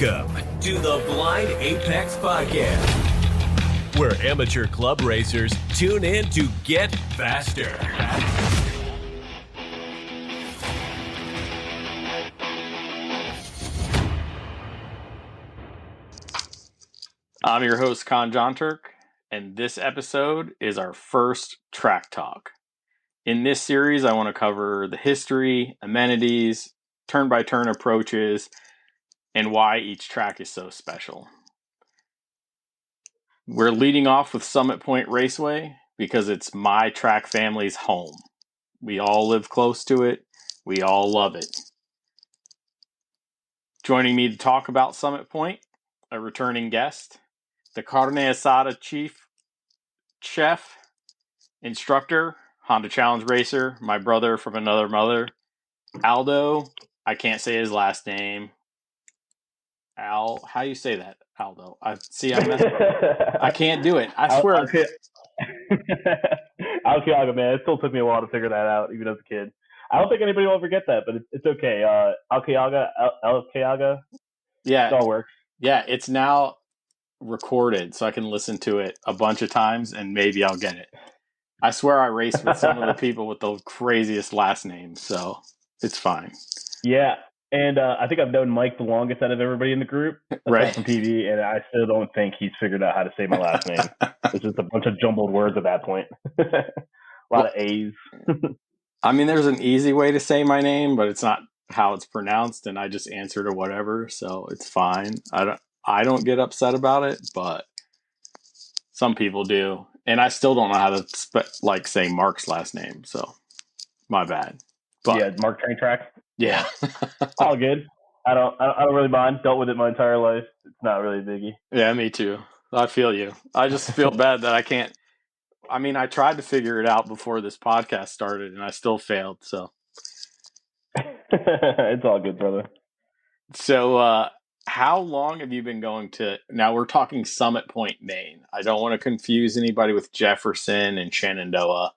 Welcome to the Blind Apex Podcast, where amateur club racers tune in to get faster. I'm your host, Con John Turk, and this episode is our first track talk. In this series, I want to cover the history, amenities, turn-by-turn approaches, and why each track is so special. We're leading off with Summit Point Raceway because it's my track family's home. We all live close to it. We all love it. Joining me to talk about Summit Point, a returning guest, the carne asada chef, instructor, Honda Challenge racer, my brother from another mother, Aldo. I can't say his last name. How you say that, Aldo? I can't do it. I swear. Alcayaga, man. It still took me a while to figure that out, even as a kid. I don't think anybody will ever get that, but it's okay. Alcayaga. Yeah, it all works. Yeah, it's now recorded, so I can listen to it a bunch of times, and maybe I'll get it. I swear I raced with some of the people with the craziest last names, so it's fine. Yeah. And I think I've known Mike the longest out of everybody in the group, right? From TV, and I still don't think he's figured out how to say my last name. It's just a bunch of jumbled words at that point. A lot of A's. I mean, there's an easy way to say my name, but it's not how it's pronounced, and I just answer to whatever, so it's fine. I don't get upset about it, but some people do, and I still don't know how to say Mark's last name, so my bad. But, yeah, Mark Train Track. Yeah. All good. I don't really mind. Dealt with it my entire life. It's not really a biggie. Yeah, me too. I feel you. I just feel bad that I can't. I mean, I tried to figure it out before this podcast started, and I still failed. So it's all good, brother. So, how long have you been going to? Now we're talking Summit Point, Maine. I don't want to confuse anybody with Jefferson and Shenandoah.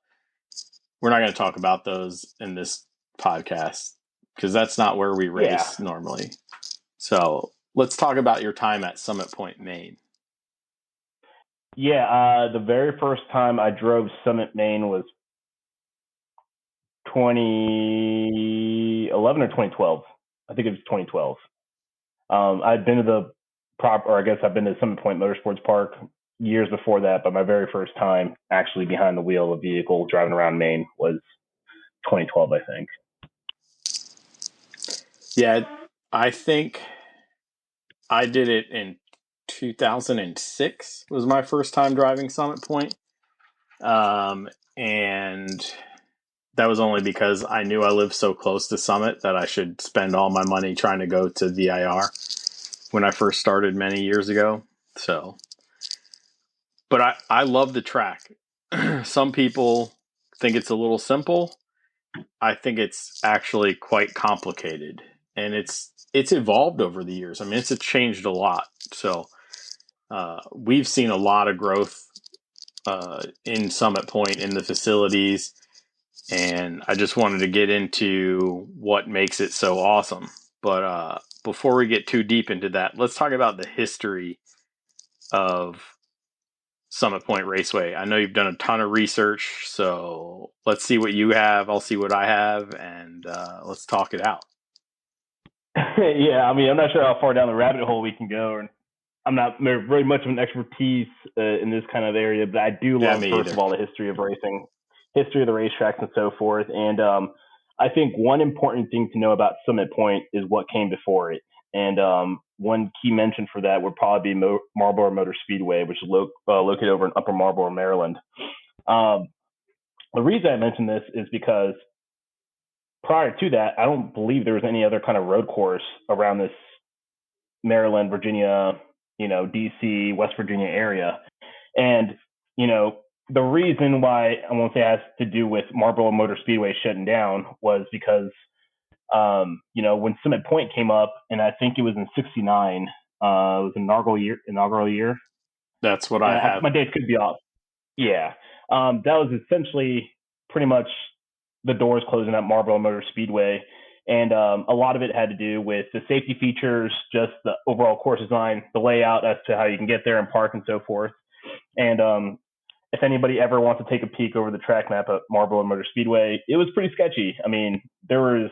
We're not going to talk about those in this podcast, because that's not where we race normally. So let's talk about your time at Summit Point, Maine. Yeah, the very first time I drove Summit, Maine was 2011 or 2012. I think it was 2012. I'd been to I've been to Summit Point Motorsports Park years before that, but my very first time actually behind the wheel of a vehicle driving around Maine was 2012, I think. Yeah, I think I did it in 2006 was my first time driving Summit Point. And that was only because I knew I lived so close to Summit that I should spend all my money trying to go to VIR when I first started many years ago. So, but I love the track. Some people think it's a little simple. I think it's actually quite complicated, and it's evolved over the years. I mean, it's changed a lot. So we've seen a lot of growth in Summit Point in the facilities, and I just wanted to get into what makes it so awesome. But before we get too deep into that, let's talk about the history of Summit Point Raceway. I know you've done a ton of research, so let's see what you have. I'll see what I have, and let's talk it out. Yeah, I mean, I'm not sure how far down the rabbit hole we can go. I'm not very much of an expertise in this kind of area, but I do love, first of all, the history of racing, history of the racetracks and so forth. And I think one important thing to know about Summit Point is what came before it. And one key mention for that would probably be Marlboro Motor Speedway, which is located over in Upper Marlboro, Maryland. The reason I mention this is because prior to that, I don't believe there was any other kind of road course around this Maryland, Virginia, DC, West Virginia area. And, the reason why I won't say it has to do with Marlboro Motor Speedway shutting down was because, when Summit Point came up, and I think it was in '69, it was an inaugural year. That's what I have. My dates could be off. Yeah. That was essentially pretty much the doors closing at Marlboro Motor Speedway. And a lot of it had to do with the safety features, just the overall course design, the layout as to how you can get there and park and so forth. And if anybody ever wants to take a peek over the track map at Marlboro Motor Speedway, it was pretty sketchy. I mean, there was,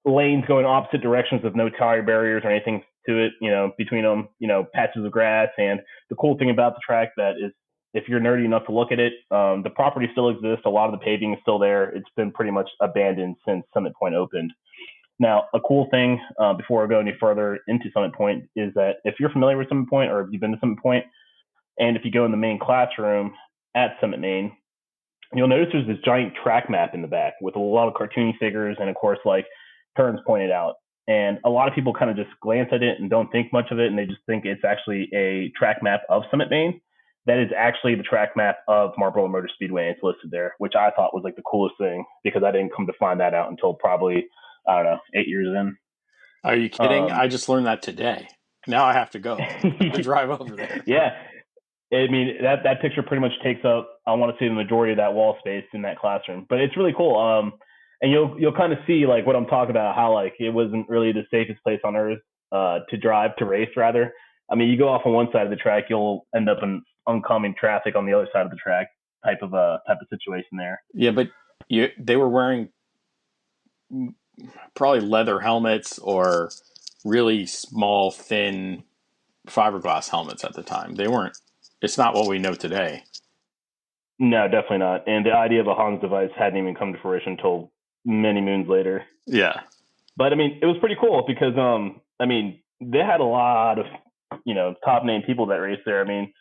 lanes going opposite directions with no tire barriers or anything to it, between them, patches of grass. And the cool thing about the track that is, if you're nerdy enough to look at it, the property still exists. A lot of the paving is still there. It's been pretty much abandoned since Summit Point opened. Now, a cool thing, before I go any further into Summit Point, is that if you're familiar with Summit Point or if you've been to Summit Point, and if you go in the main classroom at Summit Main, you'll notice there's this giant track map in the back with a lot of cartoony figures and, of course, like turns pointed out. And a lot of people kind of just glance at it and don't think much of it, and they just think it's actually a track map of Summit Main. That is actually the track map of Marlboro Motor Speedway, and it's listed there, which I thought was like the coolest thing because I didn't come to find that out until probably, 8 years in. Are you kidding? I just learned that today. Now I have to go to drive over there. Yeah. I mean, that picture pretty much takes up, I want to say, the majority of that wall space in that classroom. But it's really cool. And you'll kind of see like what I'm talking about, how like it wasn't really the safest place on earth to race rather. I mean, you go off on one side of the track, you'll end up in oncoming traffic on the other side of the track type of situation there. Yeah, but they were wearing probably leather helmets or really small, thin fiberglass helmets at the time. They weren't. It's not what we know today. No, definitely not. And the idea of a Hans device hadn't even come to fruition until many moons later. Yeah. But I mean, it was pretty cool because they had a lot of top name people that raced there. I mean,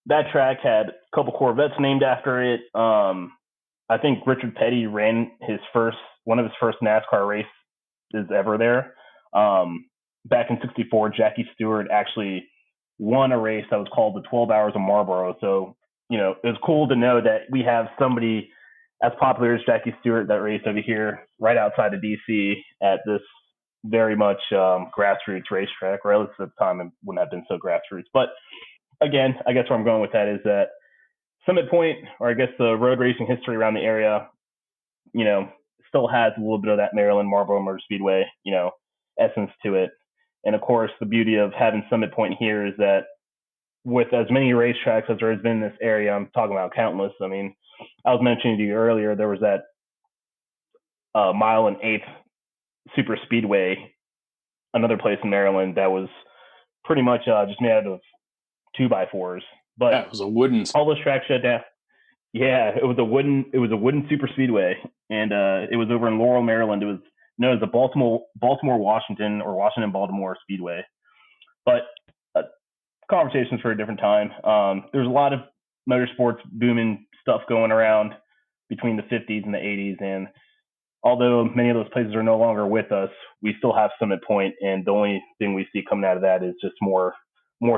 that track had a couple Corvettes named after it. I think Richard Petty ran one of his first NASCAR races ever there. Back in '64, Jackie Stewart actually won a race that was called the 12 Hours of Marlboro. So, it was cool to know that we have somebody as popular as Jackie Stewart that raced over here right outside of DC at this very much grassroots racetrack, or at least at the time it wouldn't have been so grassroots. But again, I guess where I'm going with that is that Summit Point, or I guess the road racing history around the area, still has a little bit of that Maryland Marlboro Motor Speedway, essence to it. And of course, the beauty of having Summit Point here is that with as many racetracks as there has been in this area, I'm talking about countless. I mean, I was mentioning to you earlier, there was that 1 1/8 super speedway, another place in Maryland that was pretty much just made out of 2x4s. But yeah, it was a wooden. All those tracks shut down. Yeah, it was a wooden super speedway, and it was over in Laurel, Maryland. It was known as the Baltimore Washington or Washington Baltimore Speedway. But conversations for a different time. There's a lot of motorsports booming stuff going around between the 50s and the 80s, and although many of those places are no longer with us, we still have Summit Point, and the only thing we see coming out of that is just more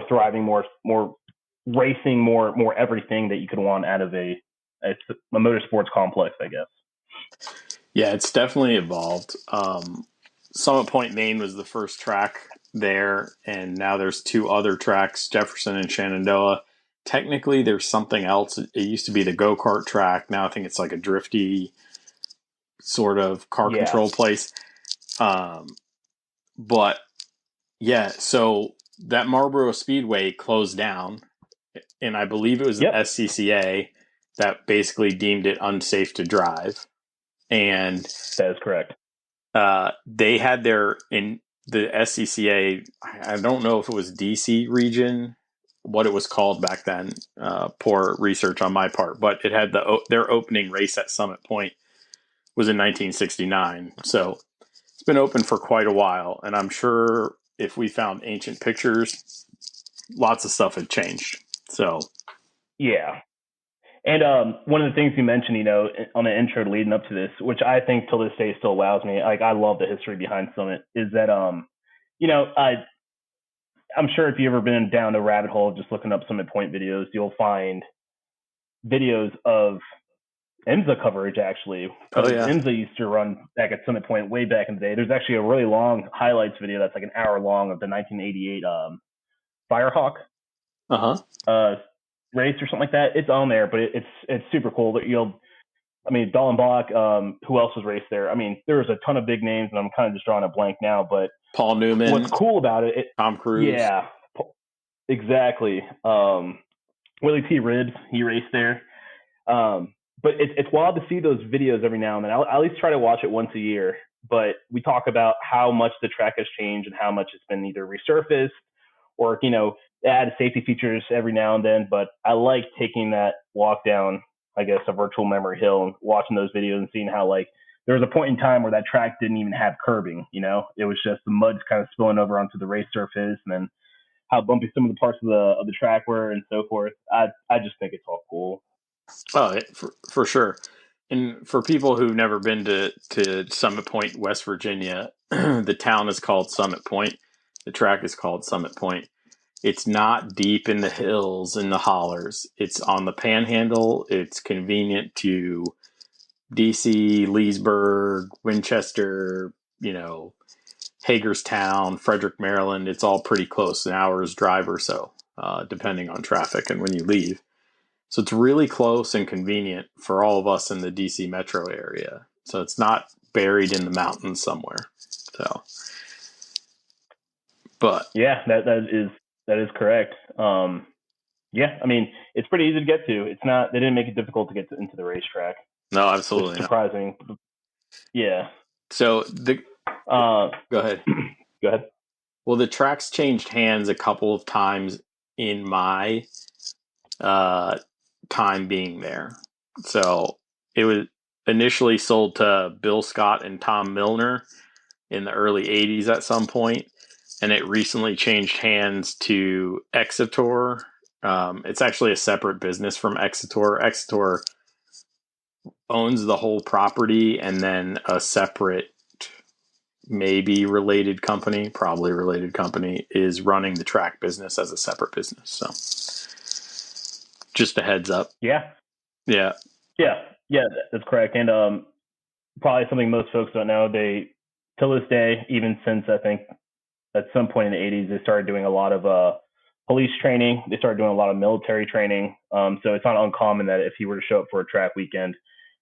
thriving, more racing, more everything that you could want out of a motorsports complex, I guess. Yeah, it's definitely evolved. Summit Point, Maine was the first track there, and now there's 2 other tracks, Jefferson and Shenandoah. Technically, there's something else. It used to be the go-kart track. Now I think it's like a drifty sort of car control place. But yeah, so that Marlboro Speedway closed down, and I believe it was the SCCA that basically deemed it unsafe to drive. And that is correct. They had in the SCCA, I don't know if it was DC region, what it was called back then. Poor research on my part, but it had their opening race at Summit Point was in 1969. So it's been open for quite a while, and I'm sure if we found ancient pictures, lots of stuff had changed. So yeah. And one of the things you mentioned, on the intro leading up to this, which I think till this day still wows me, like I love the history behind Summit, is that, I'm sure if you've ever been down the rabbit hole of just looking up Summit Point videos, you'll find videos of IMSA coverage, actually. Oh, yeah. IMSA used to run back at Summit Point way back in the day. There's actually a really long highlights video that's like an hour long of the 1988 Firehawk. Uh-huh. Race or something like that. It's on there, but it's super cool that I mean, Dallenbach, who else was raced there? I mean, there was a ton of big names, and I'm kind of just drawing a blank now, but Paul Newman. What's cool about it, Tom Cruise. Yeah, exactly. Willie T. Ribbs, he raced there. But it's wild to see those videos every now and then. I'll at least try to watch it once a year. But we talk about how much the track has changed and how much it's been either resurfaced or, add safety features every now and then. But I like taking that walk down, I guess, a virtual memory hill and watching those videos and seeing how, like, there was a point in time where that track didn't even have curbing, It was just the mud's kind of spilling over onto the race surface, and then how bumpy some of the parts of the track were and so forth. I just think it's all cool. Oh, for sure. And for people who've never been to Summit Point, West Virginia, the town is called Summit Point. The track is called Summit Point. It's not deep in the hills and the hollers. It's on the panhandle. It's convenient to DC, Leesburg, Winchester, Hagerstown, Frederick, Maryland. It's all pretty close, an hour's drive or so, depending on traffic and when you leave. So it's really close and convenient for all of us in the DC metro area. So it's not buried in the mountains somewhere. So, but yeah, that is correct. Yeah, I mean, it's pretty easy to get to. It's not. They didn't make it difficult to get into the racetrack. No, absolutely It's surprising. Not. Yeah. So go ahead. Go ahead. Well, the track's changed hands a couple of times in my time being there. So it was initially sold to Bill Scott and Tom Milner in the early 80s at some point, and it recently changed hands to Exetor. It's actually a separate business from Exetor. Exetor owns the whole property, and then a separate, maybe related company, probably related company, is running the track business as a separate business. So just a heads up. Yeah. Yeah. That's correct. And probably something most folks don't know. They, till this day, even since I think at some point in the 80s, they started doing a lot of police training. They started doing a lot of military training. So it's not uncommon that if you were to show up for a track weekend,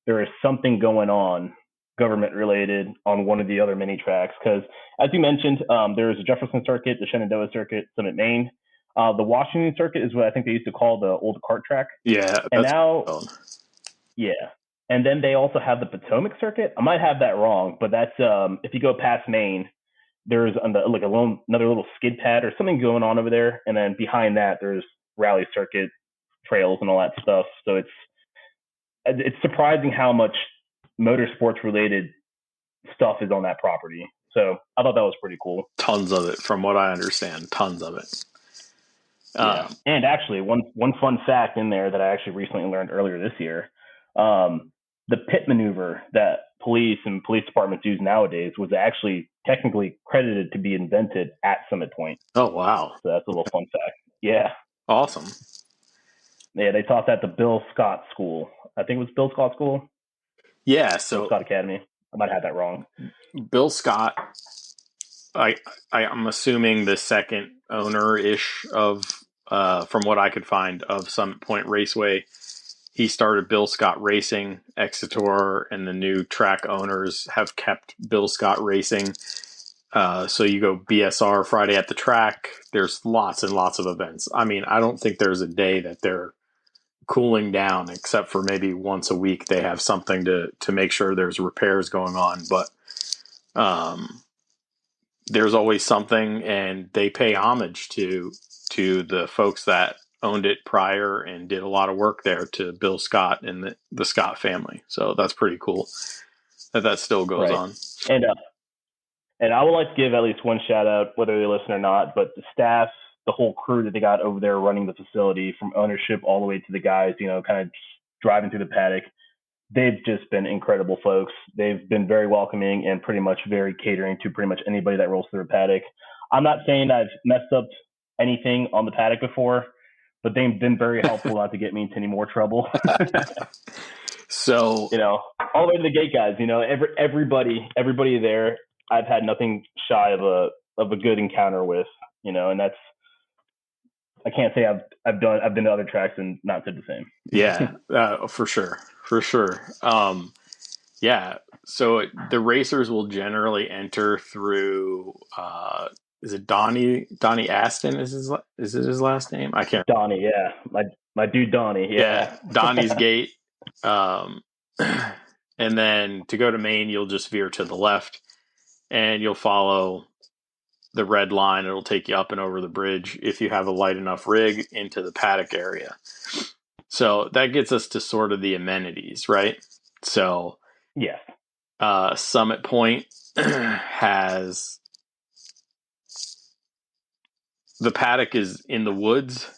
there is something going on government related on one of the other mini tracks. Because as you mentioned, there is a Jefferson Circuit, the Shenandoah Circuit, Summit, Maine. The Washington Circuit is what I think they used to call the old cart track. Yeah. And now, yeah. And then they also have the Potomac Circuit. I might have that wrong, but that's if you go past Maine, there's another little skid pad or something going on over there, and then behind that there's rally circuit trails and all that stuff. So it's surprising how much motorsports related stuff is on that property. So I thought that was pretty cool. Tons of it, from what I understand. Tons of it. Yeah. And actually, one fun fact in there that I actually recently learned earlier this year, the pit maneuver that police and police departments use nowadays was actually technically credited to be invented at Summit Point. Oh, wow. So that's a little fun fact. Yeah. Awesome. Yeah, they taught that at the Bill Scott School. I think it was Bill Scott School. Yeah, so Bill Scott Academy. I might have that wrong. Bill Scott, I'm assuming the second owner-ish of, from what I could find, of Summit Point Raceway. He started Bill Scott Racing. Exetor and the new track owners have kept Bill Scott Racing. So you go BSR Friday at the track. There's lots and lots of events. I mean, I don't think there's a day that they're cooling down, except for maybe once a week they have something to make sure there's repairs going on. But there's always something, and they pay homage to the folks that owned it prior and did a lot of work there, to Bill Scott and the Scott family. So that's pretty cool that still goes on. And I would like to give at least one shout out, whether they listen or not, but the staff, the whole crew that they got over there running the facility, from ownership all the way to the guys, kind of driving through the paddock. They've just been incredible folks. They've been very welcoming and pretty much very catering to pretty much anybody that rolls through a paddock. I'm not saying I've messed up anything on the paddock before, but they've been very helpful not to get me into any more trouble. So, all the way to the gate guys, everybody there, I've had nothing shy of a good encounter with, and that's, I can't say I've been to other tracks and not said the same. Yeah, for sure. for sure. Yeah. So the racers will generally enter through. Is it Donnie Aston? Is it his last name? I can't. Donnie, yeah, my dude Donnie, Yeah, yeah. Donnie's Gate. Um, and then to go to Maine, you'll just veer to the left, and you'll follow the red line. It'll take you up and over the bridge if you have a light enough rig into the paddock area. So that gets us to sort of the amenities, right? So Yes. Summit Point has the paddock is in the woods.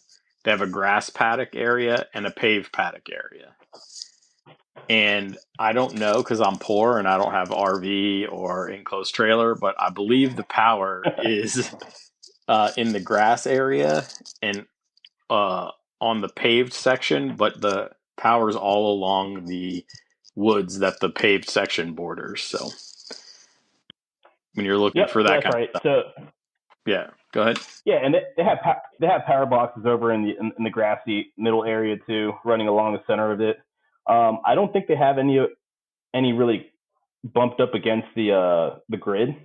They have a grass paddock area and a paved paddock area. And I don't know because I'm poor and I don't have RV or enclosed trailer, but I believe the power is in the grass area and on the paved section, but the power's all along the woods that the paved section borders. So when you're looking for that that's kind right. of stuff. So Yeah, go ahead. yeah, and they have power boxes over in the grassy middle area too, running along the center of it. I don't think they have any really bumped up against the grid.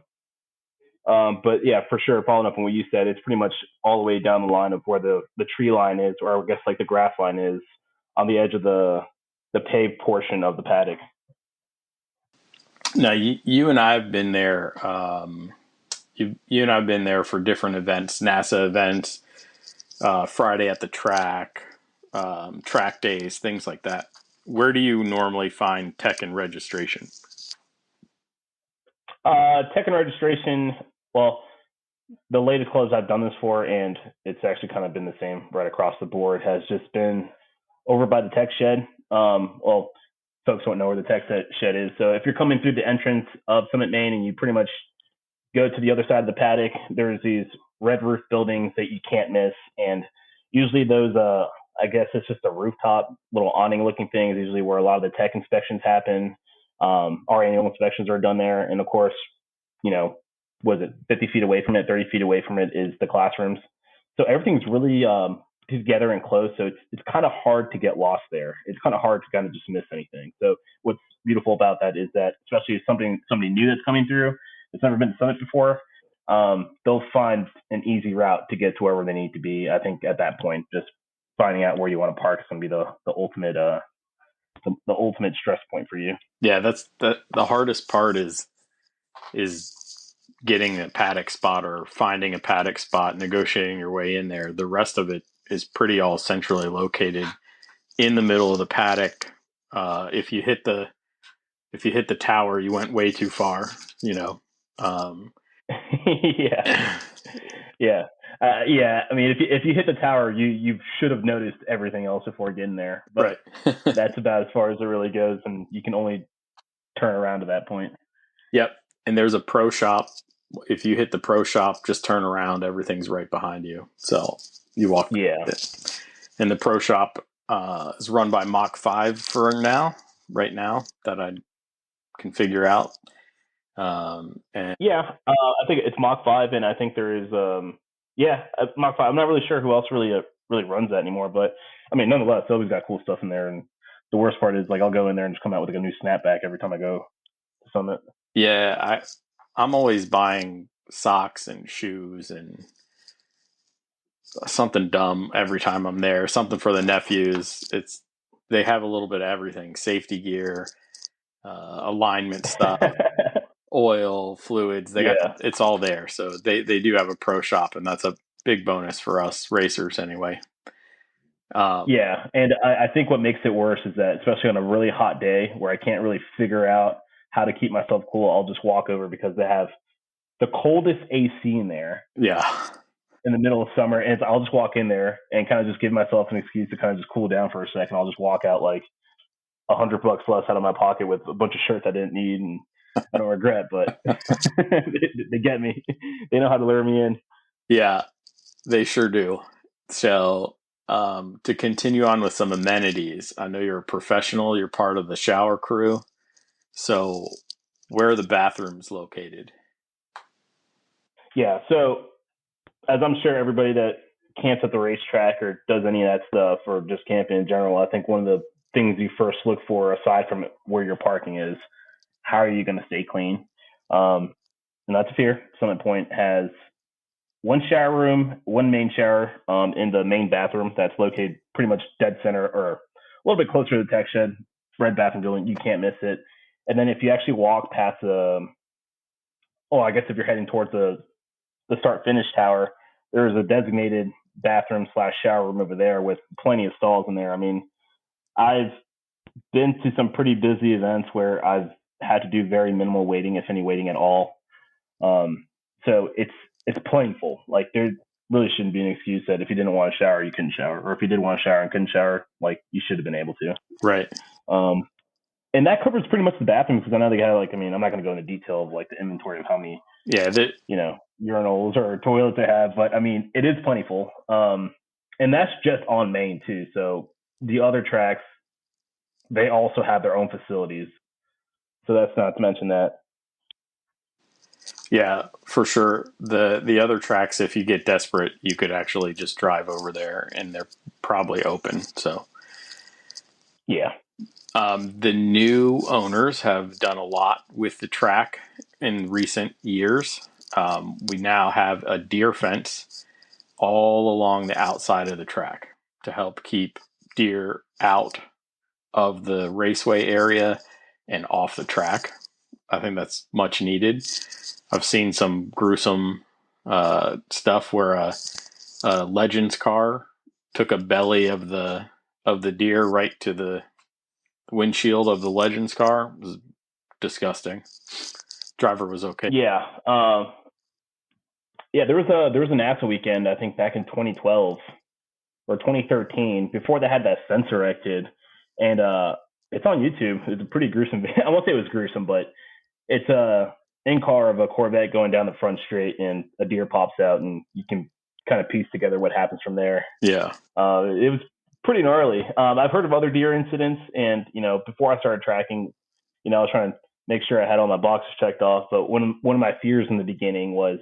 But yeah, for sure, following up on what you said, it's pretty much all the way down the line of where the tree line is, or I guess like the grass line is, on the edge of the paved portion of the paddock. Now, you and I have been there. You and I have been there for different events, NASA events, Friday at the track, track days, things like that. Where do you normally find tech and registration? Tech and registration, well, the latest clubs I've done this for, and it's actually kind of been the same right across the board, has just been over by the tech shed. Well, folks don't know where the tech shed is. So if you're coming through the entrance of Summit, Maine, and you pretty much go to the other side of the paddock, there's these red roof buildings that you can't miss. And usually those, I guess it's just a rooftop little awning looking things, usually where a lot of the tech inspections happen. Our annual inspections are done there. And of course, was it 50 feet away from it, 30 feet away from it is the classrooms. So everything's really together and close. So it's kind of hard to get lost there. It's kind of hard to kind of just miss anything. So what's beautiful about that is that, especially if somebody new that's coming through, that's never been to Summit before, they'll find an easy route to get to wherever they need to be. I think at that point, just finding out where you want to park is going to be the ultimate the ultimate stress point for you. Yeah, that's the hardest part is getting a paddock spot or finding a paddock spot, negotiating your way in there. The rest of it is pretty all centrally located in the middle of the paddock. If you hit the tower, you went way too far. Yeah. Yeah. Yeah. I mean, if you hit the tower, you should have noticed everything else before getting there. But right. That's about as far as it really goes, and you can only turn around to that point. Yep. And there's a pro shop. If you hit the pro shop, just turn around. Everything's right behind you. So you walk. Yeah. And the pro shop is run by Mach 5 right now, that I can figure out. And yeah, I think it's Mach 5, and I think there is Mach 5. I'm not really sure who else really runs that anymore, but I mean, nonetheless, they always got cool stuff in there. And the worst part is, like, I'll go in there and just come out with like a new snapback every time I go to Summit. Yeah, I'm always buying socks and shoes and something dumb every time I'm there. Something for the nephews. They have a little bit of everything: safety gear, alignment stuff, oil, fluids. It's all there. So they do have a pro shop, and that's a big bonus for us racers anyway. Yeah, and I think what makes it worse is that, especially on a really hot day where I can't really figure out how to keep myself cool, I'll just walk over because they have the coldest AC in there. Yeah. In the middle of summer, and I'll just walk in there and kind of just give myself an excuse to kind of just cool down for a second. I'll just walk out like $100 less out of my pocket with a bunch of shirts I didn't need, and I don't regret, but they get me. They know how to lure me in. Yeah, they sure do. So to continue on with some amenities, I know you're a professional. You're part of the shower crew. So where are the bathrooms located? Yeah, so as I'm sure everybody that camps at the racetrack or does any of that stuff or just camping in general, I think one of the things you first look for aside from where your parking is. How are you going to stay clean? And not to fear, Summit Point has one shower room, one main shower in the main bathroom that's located pretty much dead center or a little bit closer to the tech shed. Red bathroom building, you can't miss it. And then if you actually walk past I guess if you're heading towards the start finish tower, there's a designated bathroom / shower room over there with plenty of stalls in there. I mean, I've been to some pretty busy events where I've had to do very minimal waiting, if any waiting at all. So it's plentiful. Like there really shouldn't be an excuse that if you didn't want to shower, you couldn't shower, or if you did want to shower and couldn't shower, like you should have been able to. Right. And that covers pretty much the bathrooms because I know they have I'm not going to go into detail of like the inventory of how many, urinals or toilets they have, but I mean, it is plentiful. And that's just on Main too. So the other tracks, they also have their own facilities. So that's not to mention that. Yeah, for sure. The other tracks, if you get desperate, you could actually just drive over there and they're probably open. So yeah. The new owners have done a lot with the track in recent years. We now have a deer fence all along the outside of the track to help keep deer out of the raceway area and off the track. I think that's much needed. I've seen some gruesome stuff where a Legends car took a belly of the deer right to the windshield of the Legends car. It was disgusting. Driver was okay. Yeah. There was a NASA weekend, I think back in 2012 or 2013, before they had that sensor erected, and it's on YouTube. It's a pretty gruesome. I won't say it was gruesome, but it's a in-car of a Corvette going down the front straight, and a deer pops out, and you can kind of piece together what happens from there. Yeah. It was pretty gnarly. I've heard of other deer incidents, and before I started tracking, I was trying to make sure I had all my boxes checked off. But one of my fears in the beginning was,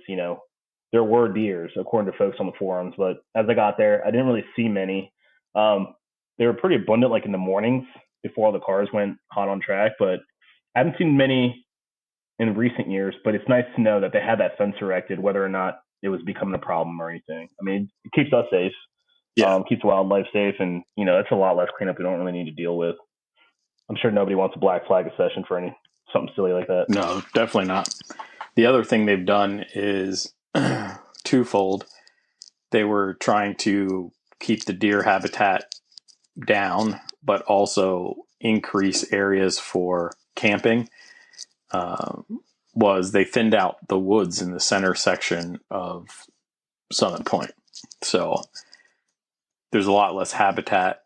there were deers, according to folks on the forums. But as I got there, I didn't really see many. They were pretty abundant, like in the mornings before all the cars went hot on track. But I haven't seen many in recent years. But it's nice to know that they had that fence erected, whether or not it was becoming a problem or anything. I mean, it keeps us safe. Yeah. Keeps wildlife safe, and it's a lot less cleanup we don't really need to deal with. I'm sure nobody wants a black flag a session for something silly like that. No, definitely not. The other thing they've done is twofold. They were trying to keep the deer habitat down, but also increase areas for camping. They thinned out the woods in the center section of Summit Point. So there's a lot less habitat,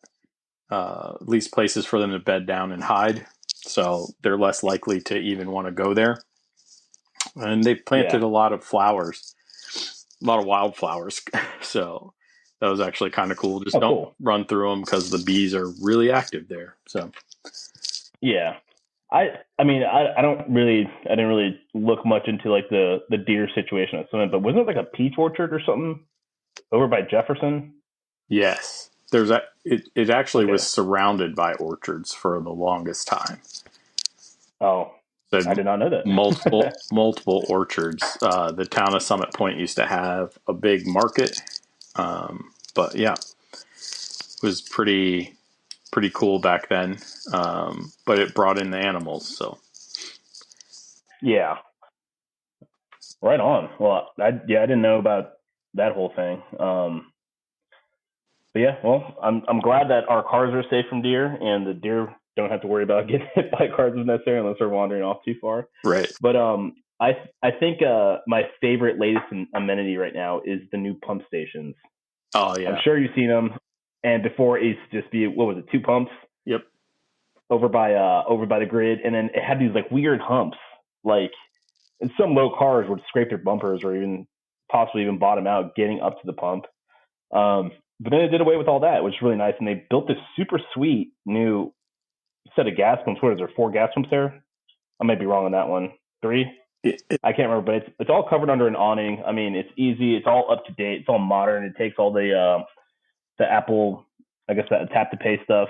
at least places for them to bed down and hide. So they're less likely to even want to go there. And they planted a lot of flowers, a lot of wildflowers. So that was actually kind of cool. Just don't run through them because the bees are really active there. So, yeah. I didn't really look much into like the deer situation at Summit, but wasn't it like a peach orchard or something over by Jefferson? Yes. It actually was surrounded by orchards for the longest time. Oh, so I did not know that. multiple orchards. The town of Summit Point used to have a big market. But yeah, it was pretty cool back then. But it brought in the animals. So yeah, right on. Well, I didn't know about that whole thing. But yeah, well, I'm glad that our cars are safe from deer, and the deer don't have to worry about getting hit by cars if necessary, unless they're wandering off too far. Right. But I think my favorite latest amenity right now is the new pump stations. Oh yeah, I'm sure you've seen them. And before it used to just be, what was it, 2 pumps? Yep. Over by the grid, and then it had these like weird humps, like, and some low cars would scrape their bumpers or even possibly even bottom out getting up to the pump. But then they did away with all that, which is really nice. And they built this super sweet new set of gas pumps. What is there, 4 gas pumps there? I might be wrong on that one. 3? I can't remember, but it's all covered under an awning. I mean, it's easy. It's all up to date. It's all modern. It takes all the Apple, I guess, that tap to pay stuff.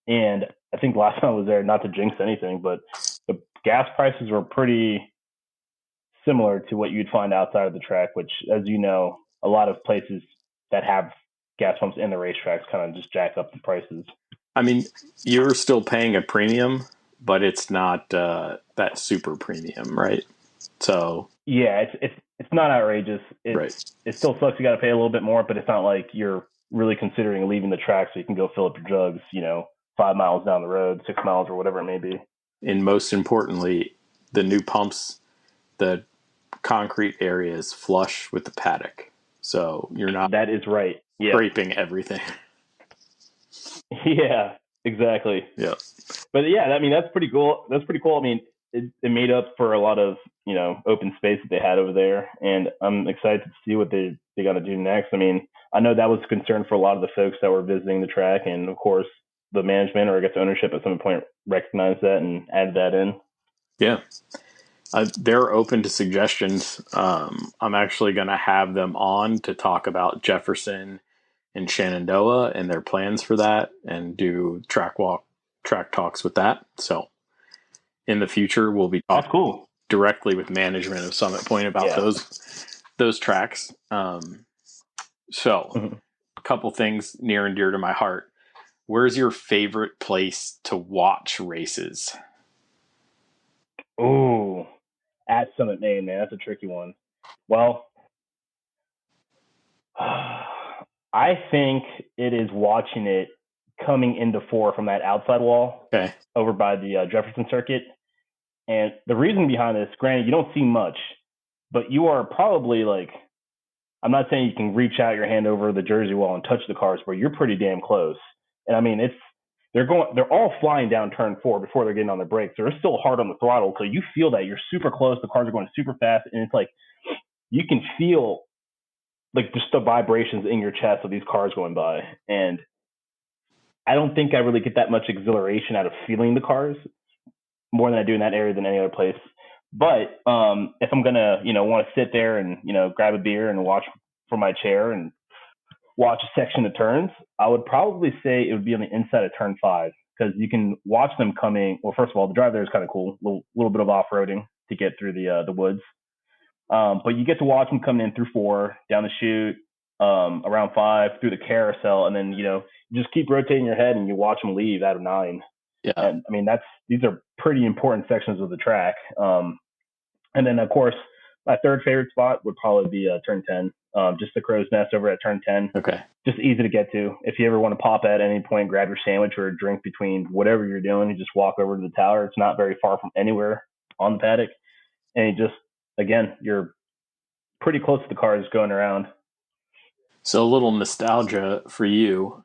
And I think last time I was there, not to jinx anything, but the gas prices were pretty similar to what you'd find outside of the track, which, as you know, a lot of places that have gas pumps in the racetracks kind of just jack up the prices. I mean, you're still paying a premium, but it's not that super premium, right? So yeah, it's not outrageous. Right. It still sucks. You got to pay a little bit more, but it's not like you're really considering leaving the track so you can go fill up your jugs, 5 miles down the road, 6 miles, or whatever it may be. And most importantly, the new pumps, the concrete area is flush with the paddock, so you're not. That is right. Yeah. Scraping everything. Yeah, exactly. Yeah. But yeah, I mean, that's pretty cool. That's pretty cool. I mean, it made up for a lot of, open space that they had over there. And I'm excited to see what they got to do next. I mean, I know that was a concern for a lot of the folks that were visiting the track. And of course, the management, or I guess ownership at some point, recognized that and added that in. Yeah. They're open to suggestions. I'm actually going to have them on to talk about Jefferson and Shenandoah and their plans for that, and do track talks with that. So in the future, we'll be talking directly with management of Summit Point about those tracks. So a couple things near and dear to my heart. Where's your favorite place to watch races? Oh, at Summit, Maine, man. That's a tricky one. Well, I think it is watching it coming into 4 from that outside wall over by the Jefferson circuit. And the reason behind this, granted, you don't see much, but you are probably I'm not saying you can reach out your hand over the Jersey wall and touch the cars, but you're pretty damn close. And I mean, they're all flying down turn 4 before they're getting on their brakes. They're still hard on the throttle. So you feel that you're super close. The cars are going super fast. And it's you can feel just the vibrations in your chest of these cars going by. And I don't think I really get that much exhilaration out of feeling the cars more than I do in that area than any other place. But if I'm going to, want to sit there and, grab a beer and watch from my chair and watch a section of turns, I would probably say it would be on the inside of turn 5, because you can watch them coming. Well, first of all, the drive there is kind of cool. Little bit of off-roading to get through the woods. But you get to watch them coming in through 4, down the chute, around 5, through the carousel, and then, you just keep rotating your head and you watch them leave out of 9. Yeah. And I mean, these are pretty important sections of the track. And then, of course, my third favorite spot would probably be turn 10, just the crow's nest over at turn 10. Okay. Just easy to get to. If you ever want to pop at any point, grab your sandwich or a drink between whatever you're doing, you just walk over to the tower. It's not very far from anywhere on the paddock. And you're pretty close to the cars going around. So a little nostalgia for you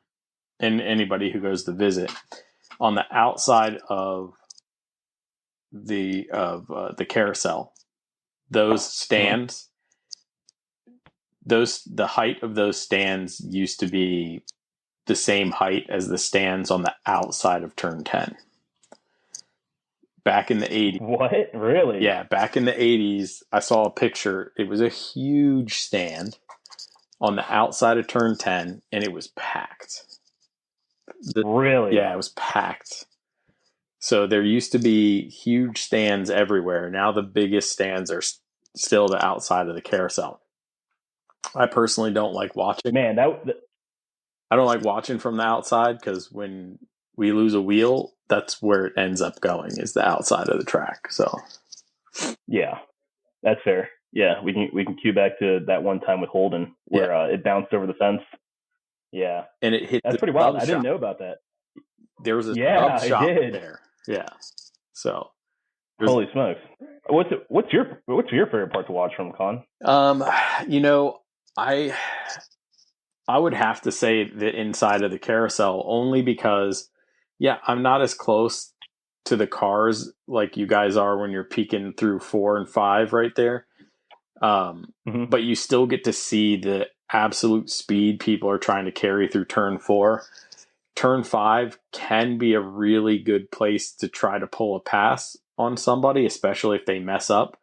and anybody who goes to visit. On the outside of the carousel, those stands, the height of those stands used to be the same height as the stands on the outside of turn 10. Back in the 80s. What? Really? Yeah, back in the 80s, I saw a picture. It was a huge stand on the outside of turn 10, and it was packed. Really? Yeah, it was packed. So there used to be huge stands everywhere. Now the biggest stands are still the outside of the carousel. I personally don't like watching. Man, I don't like watching from the outside, because when we lose a wheel, that's where it ends up going, is the outside of the track. So yeah, that's fair. Yeah, we can cue back to that one time with Holden where it bounced over the fence. Yeah, and it hit. That's pretty wild. I didn't know about that. There was a sub shop there. Yeah. So holy smokes! What's your favorite part to watch from, Con? I would have to say the inside of the carousel, only because, I'm not as close to the cars like you guys are when you're peeking through 4 and 5 right there. But you still get to see the absolute speed people are trying to carry through turn 4. Turn 5 can be a really good place to try to pull a pass on somebody, especially if they mess up.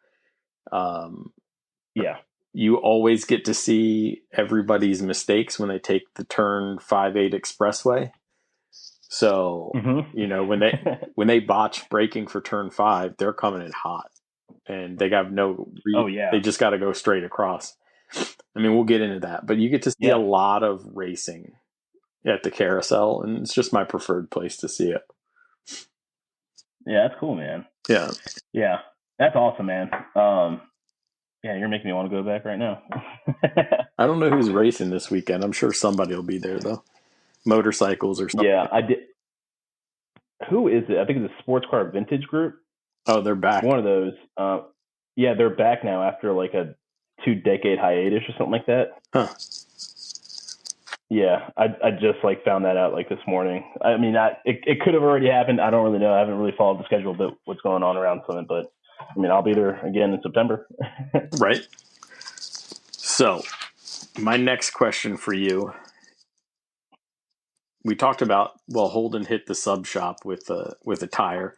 You always get to see everybody's mistakes when they take the turn 5-8 expressway. So, when they botch braking for turn 5, they're coming in hot, and they have they just got to go straight across. I mean, we'll get into that, but you get to see a lot of racing at the carousel, and it's just my preferred place to see it. Yeah, that's cool, man. Yeah. Yeah, that's awesome, man. Yeah, you're making me want to go back right now. I don't know who's racing this weekend. I'm sure somebody will be there, though. Motorcycles or something. Yeah, I did. Who is it? I think it's a sports car vintage group. Oh, they're back. One of those. Yeah, they're back now after like a 2-decade hiatus or something like that. Huh. Yeah, I just like found that out like this morning. I mean, it could have already happened. I don't really know. I haven't really followed the schedule, but what's going on around Summit. But I mean, I'll be there again in September. Right. So, my next question for you. We talked about, Holden hit the sub shop with a tire.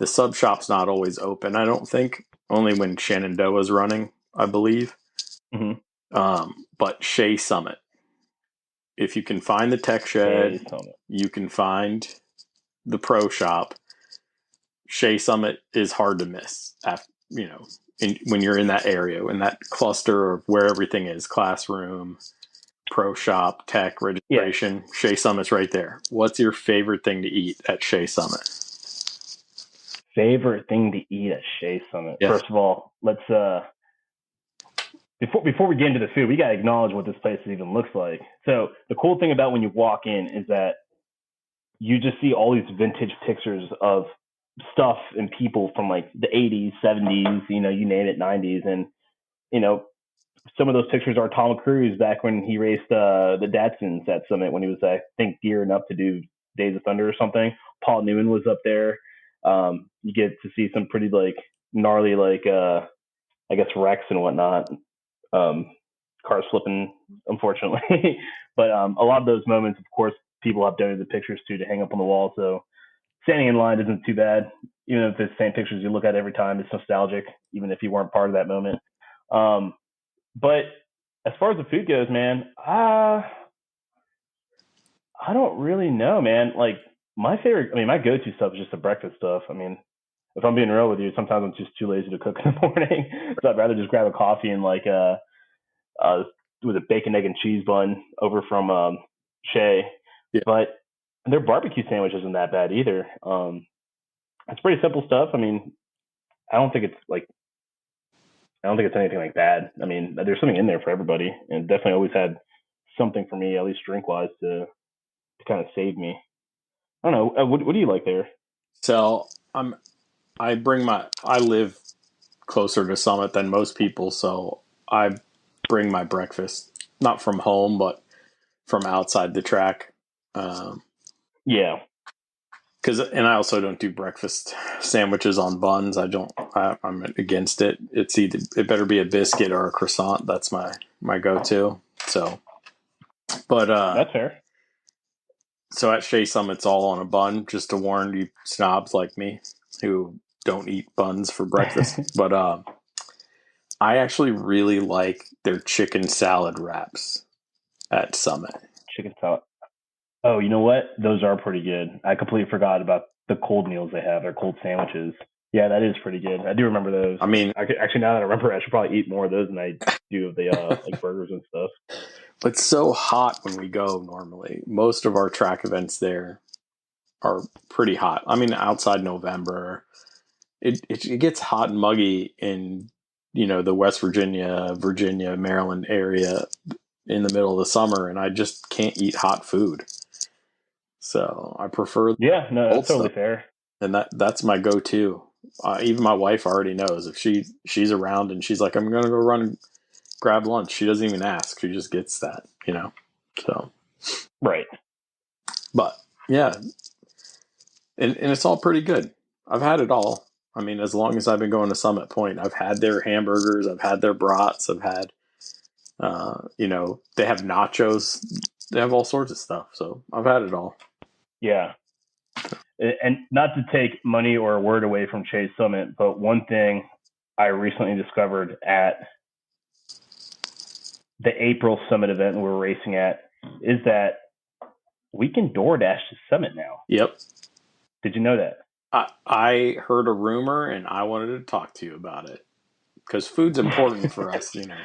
The sub shop's not always open, I don't think. Only when Shenandoah's running, I believe. Mm-hmm. But Shea Summit. If you can find the tech shed, you can find the pro shop. Shea Summit is hard to miss. When you're in that area, in that cluster of where everything is, classroom, pro shop, tech, registration, Shea Summit's right there. What's your favorite thing to eat at Shea Summit? Favorite thing to eat at Shea Summit? Yeah. First of all, let's before we get into the food, we gotta acknowledge what this place even looks like. So the cool thing about when you walk in is that you just see all these vintage pictures of stuff and people from like the 80s, 70s, you name it, 90s. And, some of those pictures are Tom Cruise back when he raced the Datsuns at Summit when he was, I think, gearing up to do Days of Thunder or something. Paul Newman was up there. You get to see some pretty like gnarly, like, I guess, wrecks and whatnot. Cars flipping, unfortunately. But a lot of those moments, of course, people have donated the pictures to hang up on the wall. So standing in line isn't too bad. Even if it's the same pictures you look at every time, it's nostalgic, even if you weren't part of that moment. But as far as the food goes, man, I don't really know, man. Like my go-to stuff is just the breakfast stuff. I mean, if I'm being real with you, sometimes I'm just too lazy to cook in the morning. So I'd rather just grab a coffee and like with a bacon, egg, and cheese bun over from Shea. Yeah. But their barbecue sandwich isn't that bad either. It's pretty simple stuff. I mean, I don't think it's anything like bad. I mean, there's something in there for everybody, and definitely always had something for me, at least drink wise, to kind of save me. I don't know. What do you like there? So I live closer to Summit than most people, so I bring my breakfast not from home, but from outside the track. Yeah. And I also don't do breakfast sandwiches on buns. I'm against it. It better be a biscuit or a croissant. That's my go-to. So, but that's fair. So at Shea Summit, it's all on a bun. Just to warn you snobs like me who don't eat buns for breakfast. But I actually really like their chicken salad wraps at Summit. Chicken salad. Oh, you know what? Those are pretty good. I completely forgot about the cold meals they have, their cold sandwiches. Yeah, that is pretty good. I do remember those. I mean, actually, now that I remember, I should probably eat more of those than I do of the like burgers and stuff. It's so hot when we go normally. Most of our track events there are pretty hot. I mean, outside November, it gets hot and muggy in, the West Virginia, Maryland area in the middle of the summer, and I just can't eat hot food. So I prefer that's totally fair. And that's my go-to. Even my wife already knows if she's around and she's like, I'm going to go run and grab lunch. She doesn't even ask. She just gets that, so. Right. But yeah. And it's all pretty good. I've had it all. I mean, as long as I've been going to Summit Point, I've had their hamburgers. I've had their brats. I've had, they have nachos. They have all sorts of stuff. So I've had it all. Yeah. And not to take money or a word away from Shea Summit, but one thing I recently discovered at the April Summit event we were racing at is that we can DoorDash to Summit now. Yep. Did you know that? I heard a rumor, and I wanted to talk to you about it because food's important for us, you know.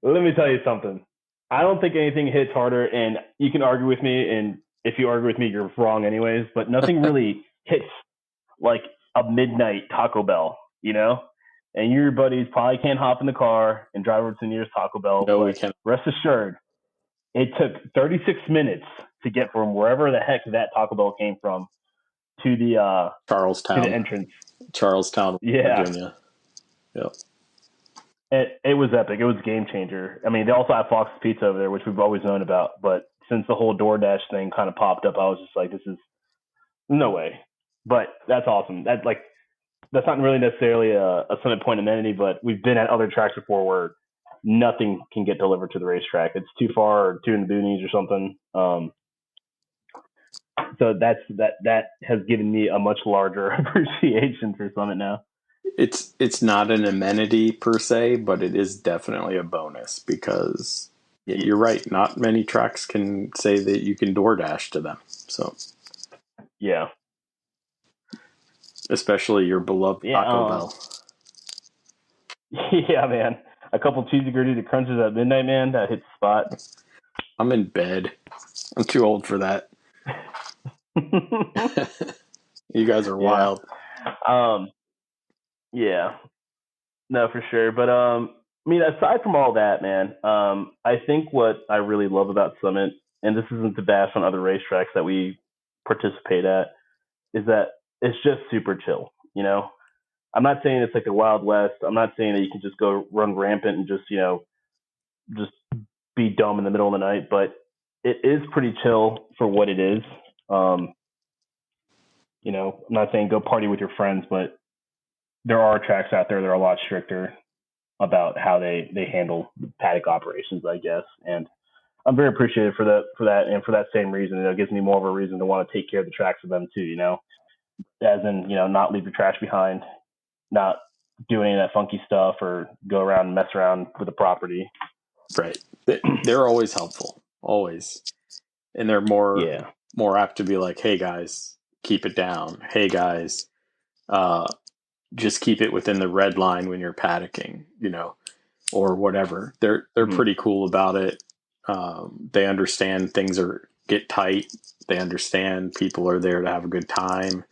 Let me tell you something. I don't think anything hits harder, and you can argue with me, and if you argue with me, you're wrong anyways, but nothing really hits like a midnight Taco Bell, you know? And your buddies probably can't hop in the car and drive over to the nearest Taco Bell. No, we can't. Rest assured, it took 36 minutes to get from wherever the heck that Taco Bell came from to the Charlestown, to the entrance. Charlestown, Yeah. Virginia. Yep. It was epic. It was a game changer. I mean, they also have Fox's Pizza over there, which we've always known about. But since the whole DoorDash thing kind of popped up, I was just like, this is no way. But that's awesome. That's not really necessarily a Summit Point amenity, but we've been at other tracks before where nothing can get delivered to the racetrack. It's too far or too in the boonies or something. So that has given me a much larger appreciation for Summit now. It's not an amenity per se, but it is definitely a bonus because you're right. Not many tracks can say that you can DoorDash to them. So yeah, especially your beloved Taco Bell. Yeah, man. A couple cheesy gordita crunches at midnight, man. That hits the spot. I'm in bed. I'm too old for that. You guys are wild. Yeah. No, for sure. But I mean, aside from all that, man, I think what I really love about Summit, and this isn't to bash on other racetracks that we participate at, is that it's just super chill. You know, I'm not saying it's like the Wild West. I'm not saying that you can just go run rampant and just be dumb in the middle of the night, but it is pretty chill for what it is. You know, I'm not saying go party with your friends, but there are tracks out there that are a lot stricter about how they handle paddock operations, I guess. And I'm very appreciative for that. And for that same reason, it gives me more of a reason to want to take care of the tracks for them too, you know, as in, you know, not leave your trash behind, not do any of that funky stuff or go around and mess around with the property. Right. They're always helpful, always. And they're more apt to be like, hey guys, keep it down. Hey guys, just keep it within the red line when you're paddocking, you know, or whatever. They're pretty cool about it. They understand things get tight. They understand people are there to have a good time,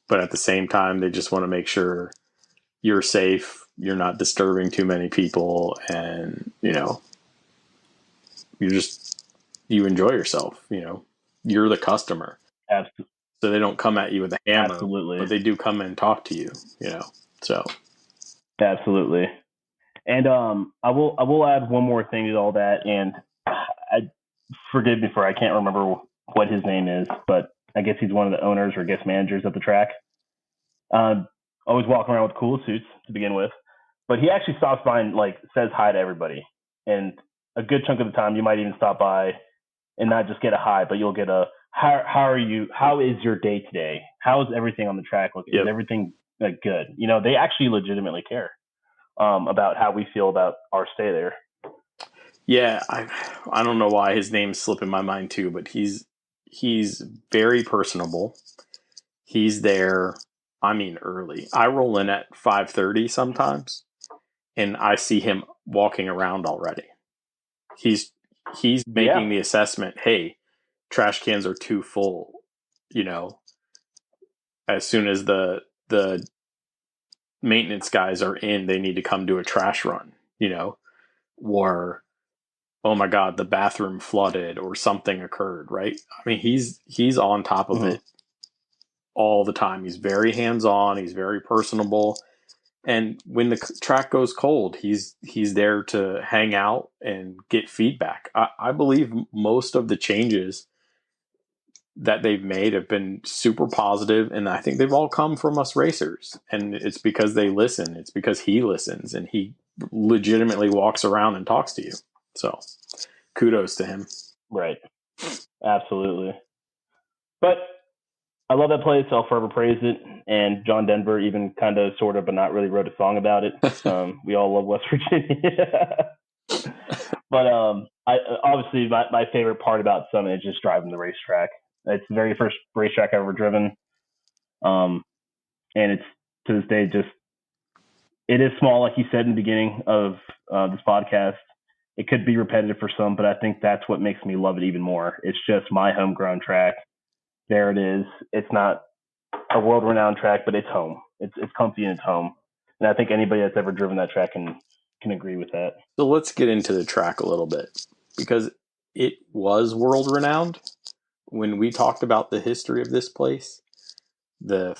but at the same time, they just want to make sure you're safe. You're not disturbing too many people, and you know, you enjoy yourself. You know, you're the customer. Absolutely. So they don't come at you with a hammer, Absolutely. but they do come and talk to you. You know, so absolutely. And I will add one more thing to all that, and forgive me for I can't remember what his name is, but I guess he's one of the owners or guest managers at the track. Always walking around with cool suits to begin with, but he actually stops by and like says hi to everybody. And a good chunk of the time, you might even stop by and not just get a hi, but you'll get a how are you? How is your day today? How is everything on the track looking? Yep. Is everything good? You know, they actually legitimately care about how we feel about our stay there. Yeah, I don't know why his name's slipping my mind too, but he's very personable. He's there, I mean, early. I roll in at 5:30 sometimes, and I see him walking around already. He's making the assessment, hey, trash cans are too full, you know. As soon as the maintenance guys are in, they need to come do a trash run, you know, or oh my God, the bathroom flooded or something occurred, right? I mean, he's on top of it all the time. He's very hands-on. He's very personable. And when the track goes cold, he's there to hang out and get feedback. I believe most of the changes that they've made have been super positive, and I think they've all come from us racers. And it's because they listen. It's because he listens, and he legitimately walks around and talks to you. So kudos to him. Right. Absolutely. But I love that place. I'll forever praise it. And John Denver even kind of, sort of, but not really wrote a song about it. We all love West Virginia. But I obviously my favorite part about Summit is just driving the racetrack. It's the very first racetrack I've ever driven, and it's to this day just it is small, like you said in the beginning of this podcast. It could be repetitive for some, but I think that's what makes me love it even more. It's just my homegrown track. There it is. It's not a world-renowned track, but it's home. It's comfy and it's home. And I think anybody that's ever driven that track can agree with that. So let's get into the track a little bit, because it was world-renowned when we talked about the history of this place. The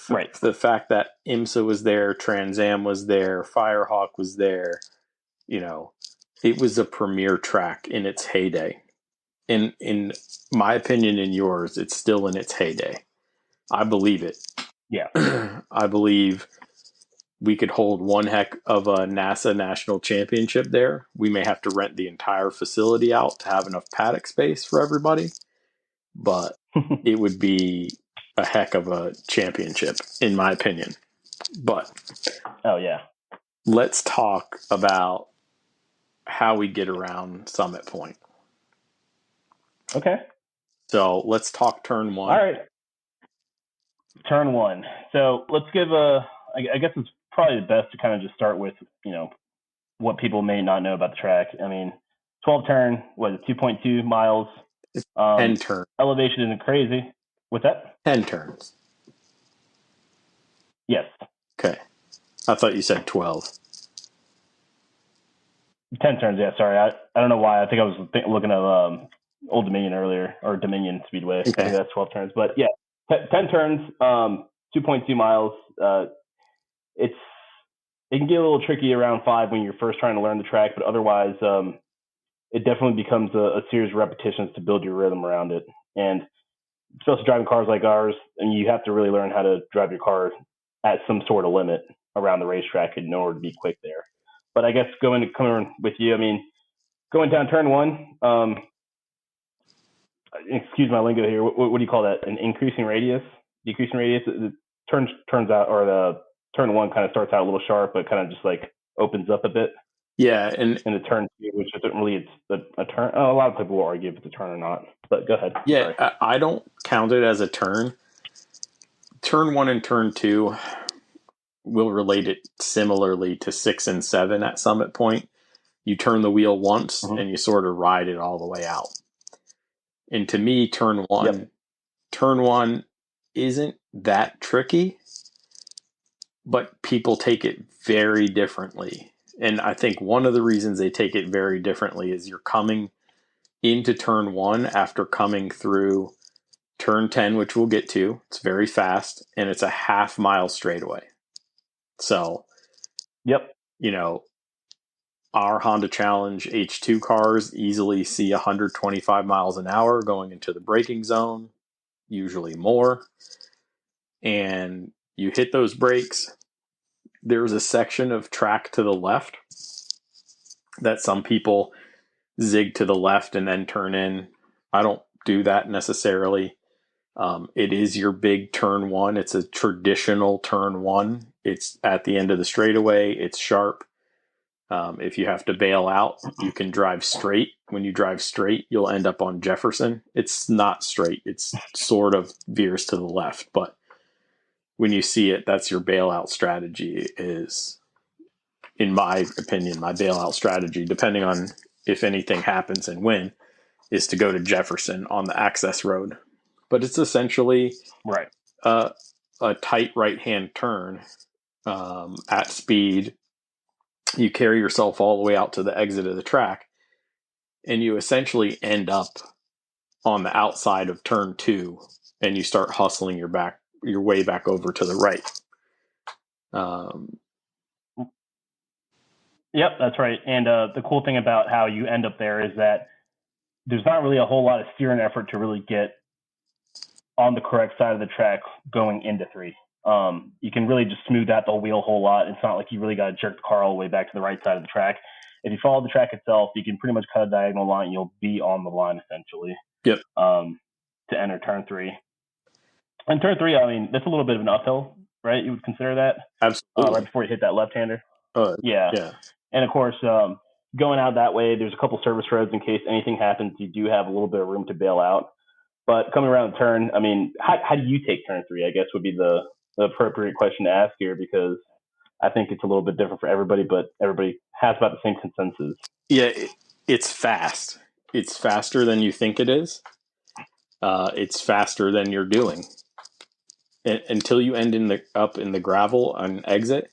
fact that IMSA was there, Trans Am was there, Firehawk was there, it was a premier track in its heyday. In my opinion and yours, it's still in its heyday. I believe it. Yeah. I believe we could hold one heck of a NASA national championship there. We may have to rent the entire facility out to have enough paddock space for everybody, but it would be a heck of a championship, in my opinion. But oh yeah, let's talk about how we get around Summit Point. Okay. So let's talk turn one. All right. Turn one. So let's give I guess it's probably the best to kind of just start with, what people may not know about the track. I mean, 12 turn, 2.2 miles. 10 turns. Elevation isn't crazy. What's that? 10 turns. Yes. Okay. I thought you said 12. 10 turns, yeah, sorry. I don't know why. I think I was looking at Old Dominion earlier, or Dominion Speedway. Okay. I think that's 12 turns. But yeah, 10 turns, 2.2 miles. It can get a little tricky around 5 when you're first trying to learn the track, but otherwise it definitely becomes a series of repetitions to build your rhythm around it. And especially driving cars like ours, and you have to really learn how to drive your car at some sort of limit around the racetrack in order to be quick there. But I guess coming with you, I mean, going down turn one, excuse my lingo here, what do you call that? An increasing radius? Decreasing radius? The turns out, or the turn one kind of starts out a little sharp, but kind of just like opens up a bit. Yeah, and the turn two, which isn't really a turn. Oh, a lot of people will argue if it's a turn or not, but go ahead. Yeah, sorry. I don't count it as a turn. Turn one and turn two, will relate it similarly to 6 and 7 at Summit Point. You turn the wheel once and you sort of ride it all the way out. And to me, turn one isn't that tricky, but people take it very differently. And I think one of the reasons they take it very differently is you're coming into turn one after coming through turn 10, which we'll get to. It's very fast, and it's a half-mile straightaway. So, our Honda Challenge H2 cars easily see 125 miles an hour going into the braking zone, usually more. And you hit those brakes. There's a section of track to the left that some people zig to the left and then turn in. I don't do that necessarily. It is your big turn one. It's a traditional turn one. It's at the end of the straightaway. It's sharp. If you have to bail out, you can drive straight. When you drive straight, you'll end up on Jefferson. It's not straight. It's sort of veers to the left. But when you see it, that's your bailout strategy is, in my opinion, my bailout strategy, depending on if anything happens and when, is to go to Jefferson on the access road. But it's essentially a tight right-hand turn at speed. You carry yourself all the way out to the exit of the track, and you essentially end up on the outside of turn two, and you start hustling your way back over to the right. Yep, that's right. And the cool thing about how you end up there is that there's not really a whole lot of steering effort to really get on the correct side of the track going into 3. You can really just smooth out the wheel a whole lot. It's not like you really got to jerk the car all the way back to the right side of the track. If you follow the track itself, you can pretty much cut a diagonal line. You'll be on the line essentially. Yep. To enter turn 3. And turn 3, I mean, that's a little bit of an uphill, right? You would consider that? Absolutely. Right before you hit that left-hander. Yeah. And of course, going out that way, there's a couple service roads in case anything happens. You do have a little bit of room to bail out. But coming around the turn, I mean, how do you take turn 3? I guess would be the appropriate question to ask here, because I think it's a little bit different for everybody, but everybody has about the same consensus. Yeah, it's fast. It's faster than you think it is. It's faster than you're doing. Until you end up in the gravel on exit,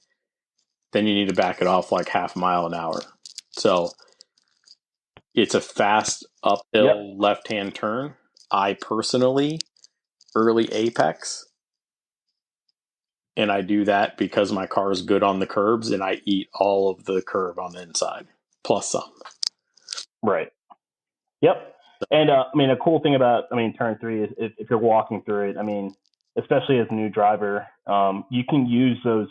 then you need to back it off like half a mile an hour. So it's a fast uphill left-hand turn. I personally early apex, and I do that because my car is good on the curbs, and I eat all of the curb on the inside, plus some. Right. Yep. And I mean, a cool thing about turn 3 is if you're walking through it, I mean, especially as a new driver, you can use those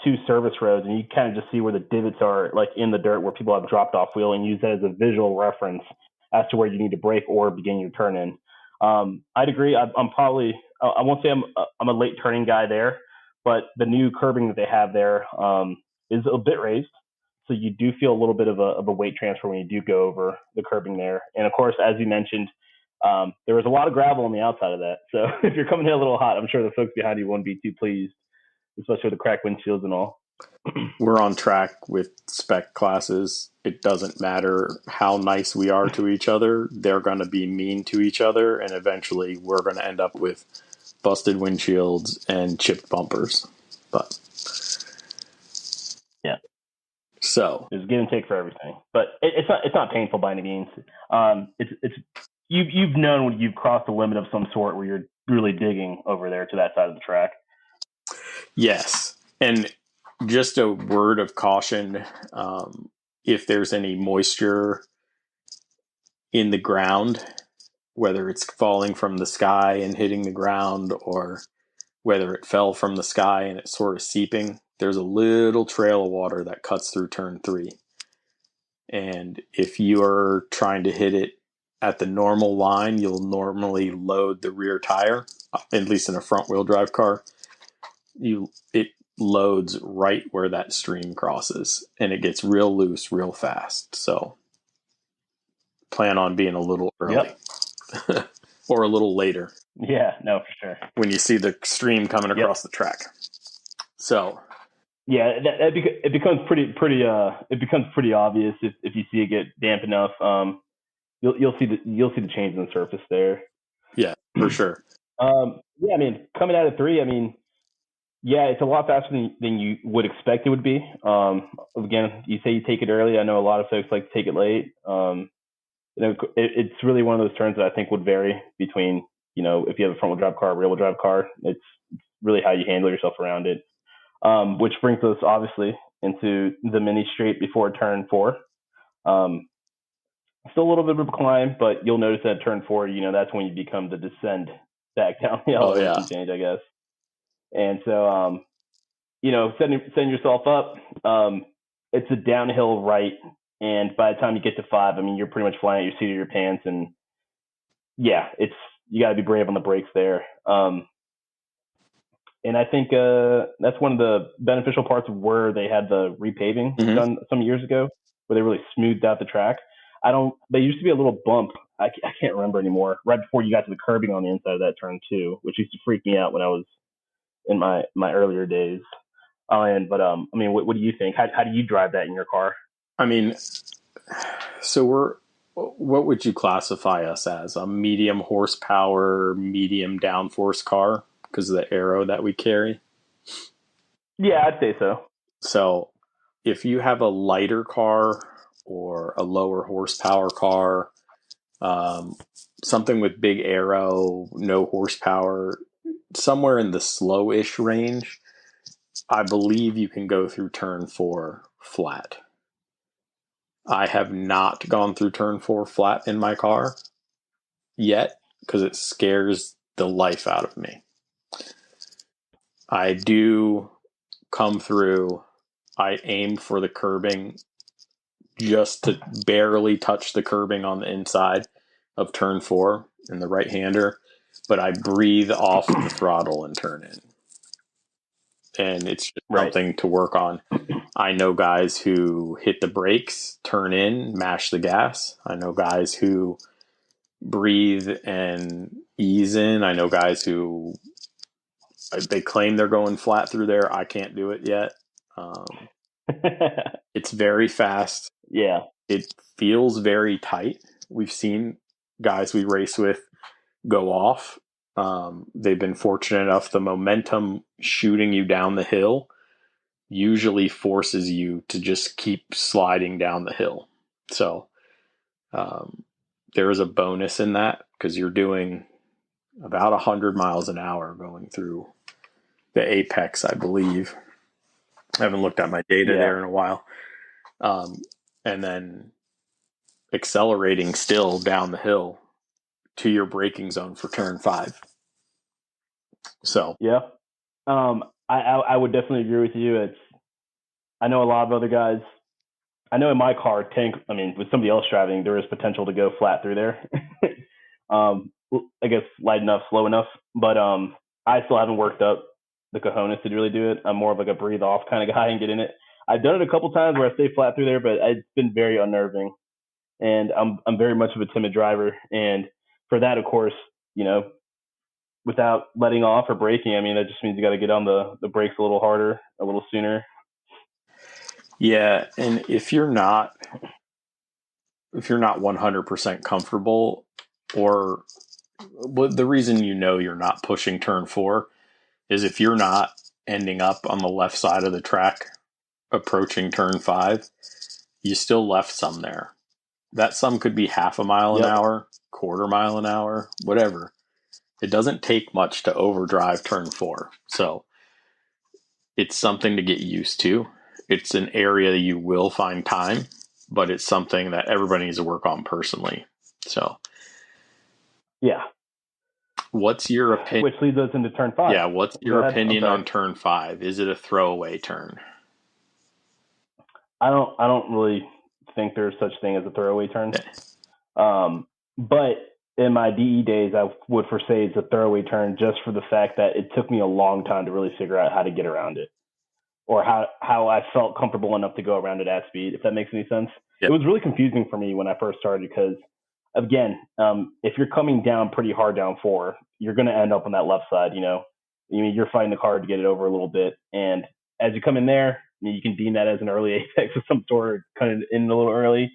2 service roads, and you kind of just see where the divots are, like in the dirt where people have dropped off wheel, and use that as a visual reference as to where you need to brake or begin your turn in. I'd agree. I'm probably, I won't say I'm a late turning guy there, but the new curbing that they have there is a bit raised. So you do feel a little bit of a weight transfer when you do go over the curbing there. And of course, as you mentioned, there was a lot of gravel on the outside of that. So if you're coming in a little hot, I'm sure the folks behind you won't be too pleased, especially with the cracked windshields and all. We're on track with spec classes. It doesn't matter how nice we are to each other. They're going to be mean to each other, and eventually we're going to end up with busted windshields and chipped bumpers. But yeah, so there's give and take for everything, but it's not painful by any means. It's you've known when you've crossed a limit of some sort where you're really digging over there to that side of the track. Yes, and just a word of caution, if there's any moisture in the ground, whether it's falling from the sky and hitting the ground, or whether it fell from the sky and it's sort of seeping, there's a little trail of water that cuts through turn 3. And if you're trying to hit it at the normal line, you'll normally load the rear tire, at least in a front wheel drive car. It loads right where that stream crosses, and it gets real loose real fast. So plan on being a little early. Yep. Or a little later. Yeah, no, for sure. When you see the stream coming across the track. So yeah, it becomes pretty obvious if you see it get damp enough. You'll see the change in the surface there. Yeah, for sure. Yeah, I mean, coming out of 3, I mean, yeah, it's a lot faster than you would expect it would be. Again, you say you take it early. I know a lot of folks like to take it late. It's really one of those turns that I think would vary between, if you have a front wheel drive car, rear wheel drive car. It's really how you handle yourself around it. Which brings us obviously into the mini straight before turn 4. Still a little bit of a climb, but you'll notice that turn 4, that's when you become the descend back down the elevation change, I guess. And so, setting yourself up, it's a downhill right. And by the time you get to 5, I mean, you're pretty much flying at your seat of your pants. And yeah, you got to be brave on the brakes there. And I think that's one of the beneficial parts of where they had the repaving done some years ago, where they really smoothed out the track. There used to be a little bump. I can't remember anymore. Right before you got to the curbing on the inside of that turn 2, which used to freak me out when I was in my earlier days. I mean, what do you think? How do you drive that in your car? I mean, so what would you classify us as? A medium horsepower, medium downforce car because of the aero that we carry? Yeah, I'd say so. So if you have a lighter car or a lower horsepower car, something with big aero, no horsepower, somewhere in the slow-ish range, I believe you can go through turn 4 flat. I have not gone through turn 4 flat in my car yet because it scares the life out of me. I do come through. I aim for the curbing just to barely touch the curbing on the inside of turn 4 in the right-hander, but I breathe off the throttle and turn in. and it's just something to work on. I know guys who hit the brakes, turn in, mash the gas. I know guys who breathe and ease in. I know guys who they claim they're going flat through there. I can't do it yet. It's very fast. Yeah. It feels very tight. We've seen guys we race with go off. They've been fortunate enough. The momentum shooting you down the hill usually forces you to just keep sliding down the hill. So there is a bonus in that because you're doing about 100 miles an hour going through the apex, I believe. I haven't looked at my data there in a while. And then accelerating still down the hill to your braking zone for turn 5. So yeah, I would definitely agree with you. I know a lot of other guys. I know in my car, with somebody else driving, there is potential to go flat through there. I guess light enough, slow enough, but I still haven't worked up the cojones to really do it. I'm more of like a breathe off kind of guy and get in it. I've done it a couple times where I stay flat through there, but it's been very unnerving. And I'm very much of a timid driver, and for that, of course, without letting off or braking, that just means you got to get on the brakes a little harder, a little sooner. Yeah, and if you're not 100% comfortable, or the reason you're not pushing turn 4 is if you're not ending up on the left side of the track approaching turn 5, you still left some there. That some could be half a mile an hour, quarter mile an hour, whatever. It doesn't take much to overdrive turn 4. So it's something to get used to. It's an area you will find time, but it's something that everybody needs to work on personally. So, yeah. What's your opinion? Which leads us into turn 5. Yeah, what's your opinion on turn 5? Is it a throwaway turn? I don't really think there's such thing as a throwaway turn. But in my DE days, I would say it's a throwaway turn just for the fact that it took me a long time to really figure out how to get around it, or how I felt comfortable enough to go around it at speed, if that makes any sense. Yep. It was really confusing for me when I first started because, again, if you're coming down pretty hard down 4, you're going to end up on that left side, you're fighting the car to get it over a little bit. And as you come in there, you can deem that as an early apex of some sort, kind of in a little early.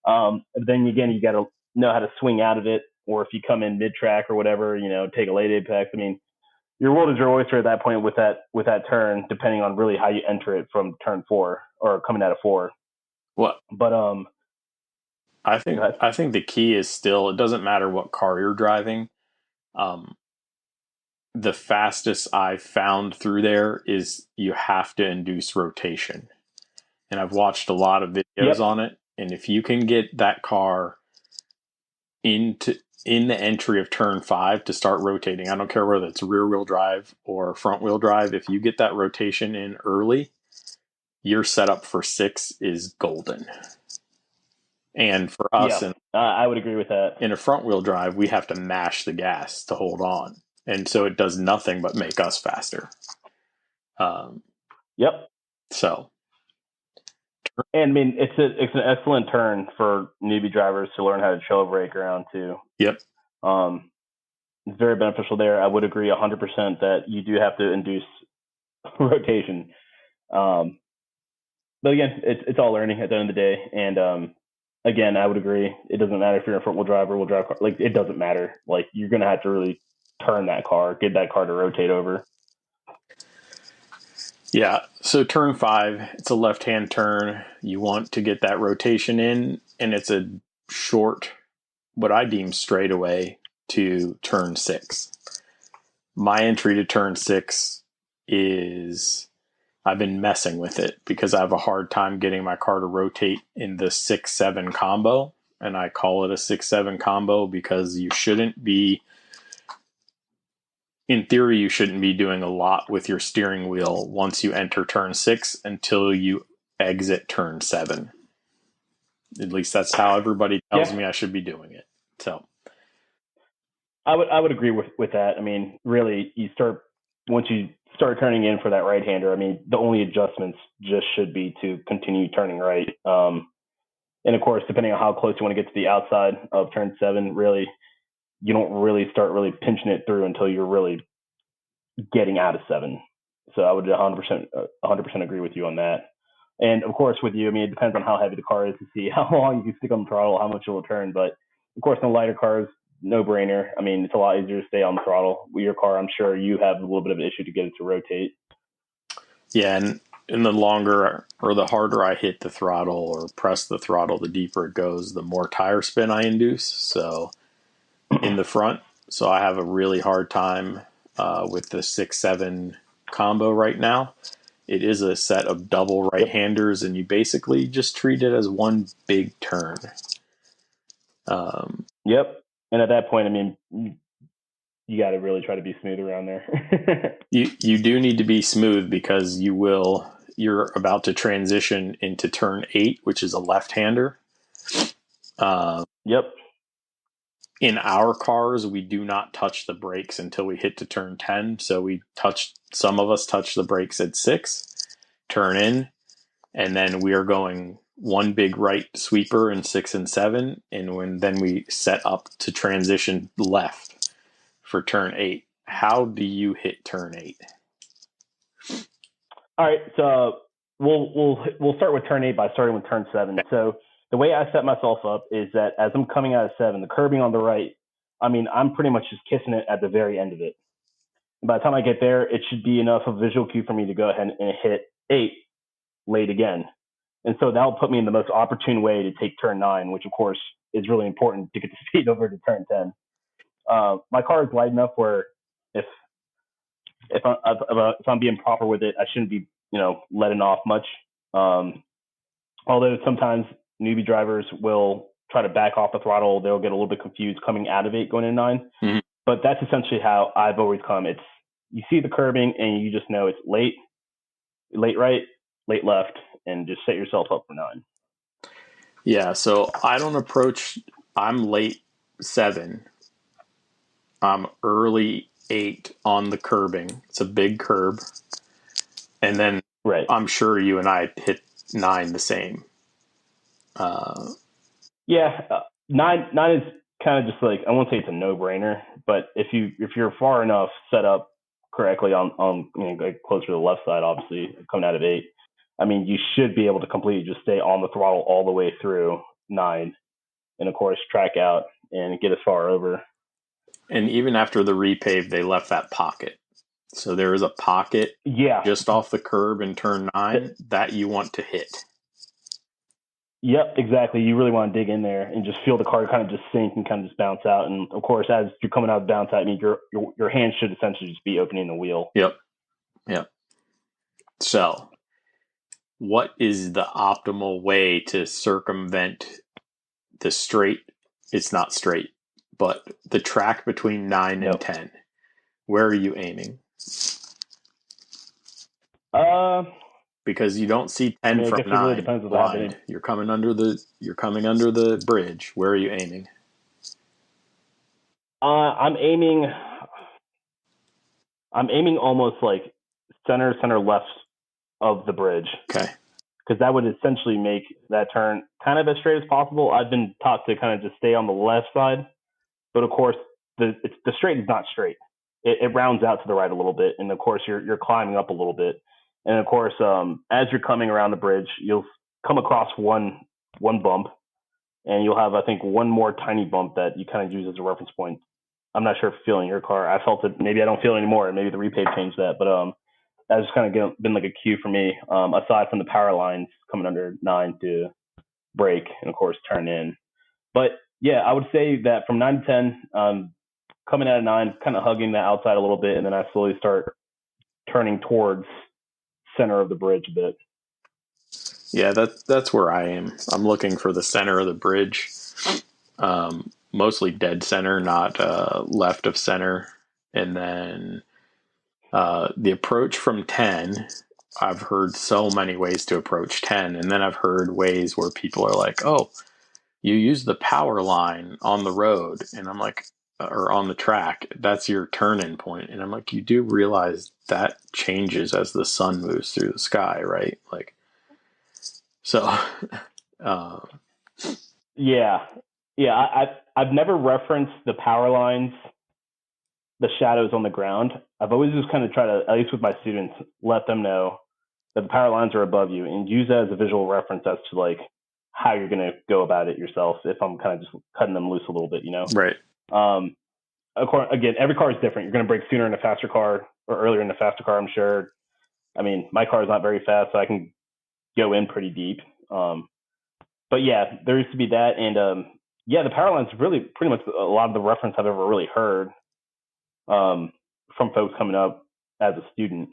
Then again, you got to know how to swing out of it, or if you come in mid-track or whatever, take a late apex. Your world is your oyster at that point with that turn, depending on really how you enter it from turn 4 or coming out of 4. What? But I think the key is still, it doesn't matter what car you're driving. The fastest I've found through there is you have to induce rotation. And I've watched a lot of videos on it. And if you can get that car in the entry of turn 5 to start rotating, I don't care whether it's rear wheel drive or front wheel drive, if you get that rotation in early, your setup for 6 is golden. And for us, I would agree with that. In a front wheel drive, we have to mash the gas to hold on. And so it does nothing but make us faster. So. And it's an excellent turn for newbie drivers to learn how to chill brake around too. Yep. It's very beneficial there. I would agree 100% that you do have to induce rotation. But again, it's all learning at the end of the day. And again, I would agree. It doesn't matter if you're a front wheel drive or wheel drive car. Like, it doesn't matter. Like, you're going to have to really turn that car, get that car to rotate over. Yeah. So turn 5, it's a left-hand turn. You want to get that rotation in, and it's a short, what I deem straightaway to turn 6. My entry to turn 6 is, I've been messing with it because I have a hard time getting my car to rotate in the 6-7 combo. And I call it a 6-7 combo because you shouldn't be, in theory, you shouldn't be doing a lot with your steering wheel once you enter turn 6 until you exit turn 7. At least that's how everybody tells me I should be doing it. So I would agree with that. Really, you start, once you start turning in for that right-hander, I mean, the only adjustments just should be to continue turning right. And of course, depending on how close you want to get to the outside of turn 7, really, you don't really start really pinching it through until you're really getting out of 7. So I would 100% agree with you on that. And of course, with you, I mean, it depends on how heavy the car is to see how long you can stick on the throttle, how much it will turn. But of course, in the lighter cars, no brainer. I mean, it's a lot easier to stay on the throttle. With your car, I'm sure you have a little bit of an issue to get it to rotate. Yeah, and the longer or the harder I hit the throttle or press the throttle, the deeper it goes, the more tire spin I induce. So in the front, so I have a really hard time with the 6-7 combo right now. It is a set of double right-handers, and you basically just treat it as one big turn. Yep. And at that point, I mean, you got to really try to be smooth around there. You do need to be smooth because you're about to transition into turn 8, which is a left-hander. Yep. In our cars, we do not touch the brakes until we hit to turn 10. So some of us touch the brakes at 6, turn in, and then we are going one big right sweeper in 6 and 7, and then we set up to transition left for turn 8. How do you hit turn 8? All right, so we'll start with turn 8 by starting with turn 7. So the way I set myself up is that as I'm coming out of 7, the curbing on the right, I mean, I'm pretty much just kissing it at the very end of it. By the time I get there, it should be enough of a visual cue for me to go ahead and hit 8 late again. And so that'll put me in the most opportune way to take turn 9, which of course is really important to get the speed over to turn 10. My car is light enough where if I'm being proper with it, I shouldn't be, letting off much. Although sometimes newbie drivers will try to back off the throttle, they'll get a little bit confused coming out of 8 going into 9. Mm-hmm. But that's essentially how I've always come. It's you see the curbing and you just know it's late right, late left, and just set yourself up for 9. Yeah, so I'm late 7. I'm early 8 on the curbing. It's a big curb. And then I'm sure you and I hit 9 the same. Yeah, 9 is kind of just like, I won't say it's a no-brainer, but if you're far enough set up correctly on like closer to the left side, obviously coming out of 8, I mean, you should be able to completely just stay on the throttle all the way through 9, and of course track out and get as far over. And even after the repave, they left that pocket. So there is a pocket just off the curb in turn 9 that you want to hit. Yep, exactly. You really want to dig in there and just feel the car kind of just sink and kind of just bounce out. And of course, as you're coming out of bounce out, I mean, your hand should essentially just be opening the wheel. Yep. So, what is the optimal way to circumvent the straight? It's not straight, but the track between 9 and 10. Where are you aiming? Because you don't see 10 from 9 really depends blind. You're coming under the bridge. Where are you aiming? I'm aiming almost like center left of the bridge. Okay. Because that would essentially make that turn kind of as straight as possible. I've been taught to kind of just stay on the left side, but of course the straight is not straight. It rounds out to the right a little bit, and of course you're climbing up a little bit. And of course, as you're coming around the bridge, you'll come across one bump, and you'll have, I think, one more tiny bump that you kind of use as a reference point. I'm not sure if feeling your car. I felt it. Maybe I don't feel it anymore. Maybe the repave changed that, but that's kind of been like a cue for me. Aside from the power lines coming under 9 to brake and of course turn in, but yeah, I would say that from 9 to 10, coming out of 9, kind of hugging the outside a little bit, and then I slowly start turning towards center of the bridge a bit. Yeah, that's where I am. I'm looking for the center of the bridge, mostly dead center, not left of center. And then the approach from 10, I've heard so many ways to approach 10, and then I've heard ways where people are like, oh, you use the power line on the road. And I'm like, or on the track, that's your turn-in point. And I'm like, you do realize that changes as the sun moves through the sky, right? Like, so, yeah. I've never referenced the power lines, the shadows on the ground. I've always just kind of tried to, at least with my students, let them know that the power lines are above you and use that as a visual reference as to like how you're going to go about it yourself. If I'm kind of just cutting them loose a little bit, right. Of course, again, every car is different. You're going to brake sooner in a faster car or earlier in a faster car, I'm sure. I mean, my car is not very fast, so I can go in pretty deep. But yeah, there used to be that. And yeah, the power lines really pretty much a lot of the reference I've ever really heard from folks coming up as a student.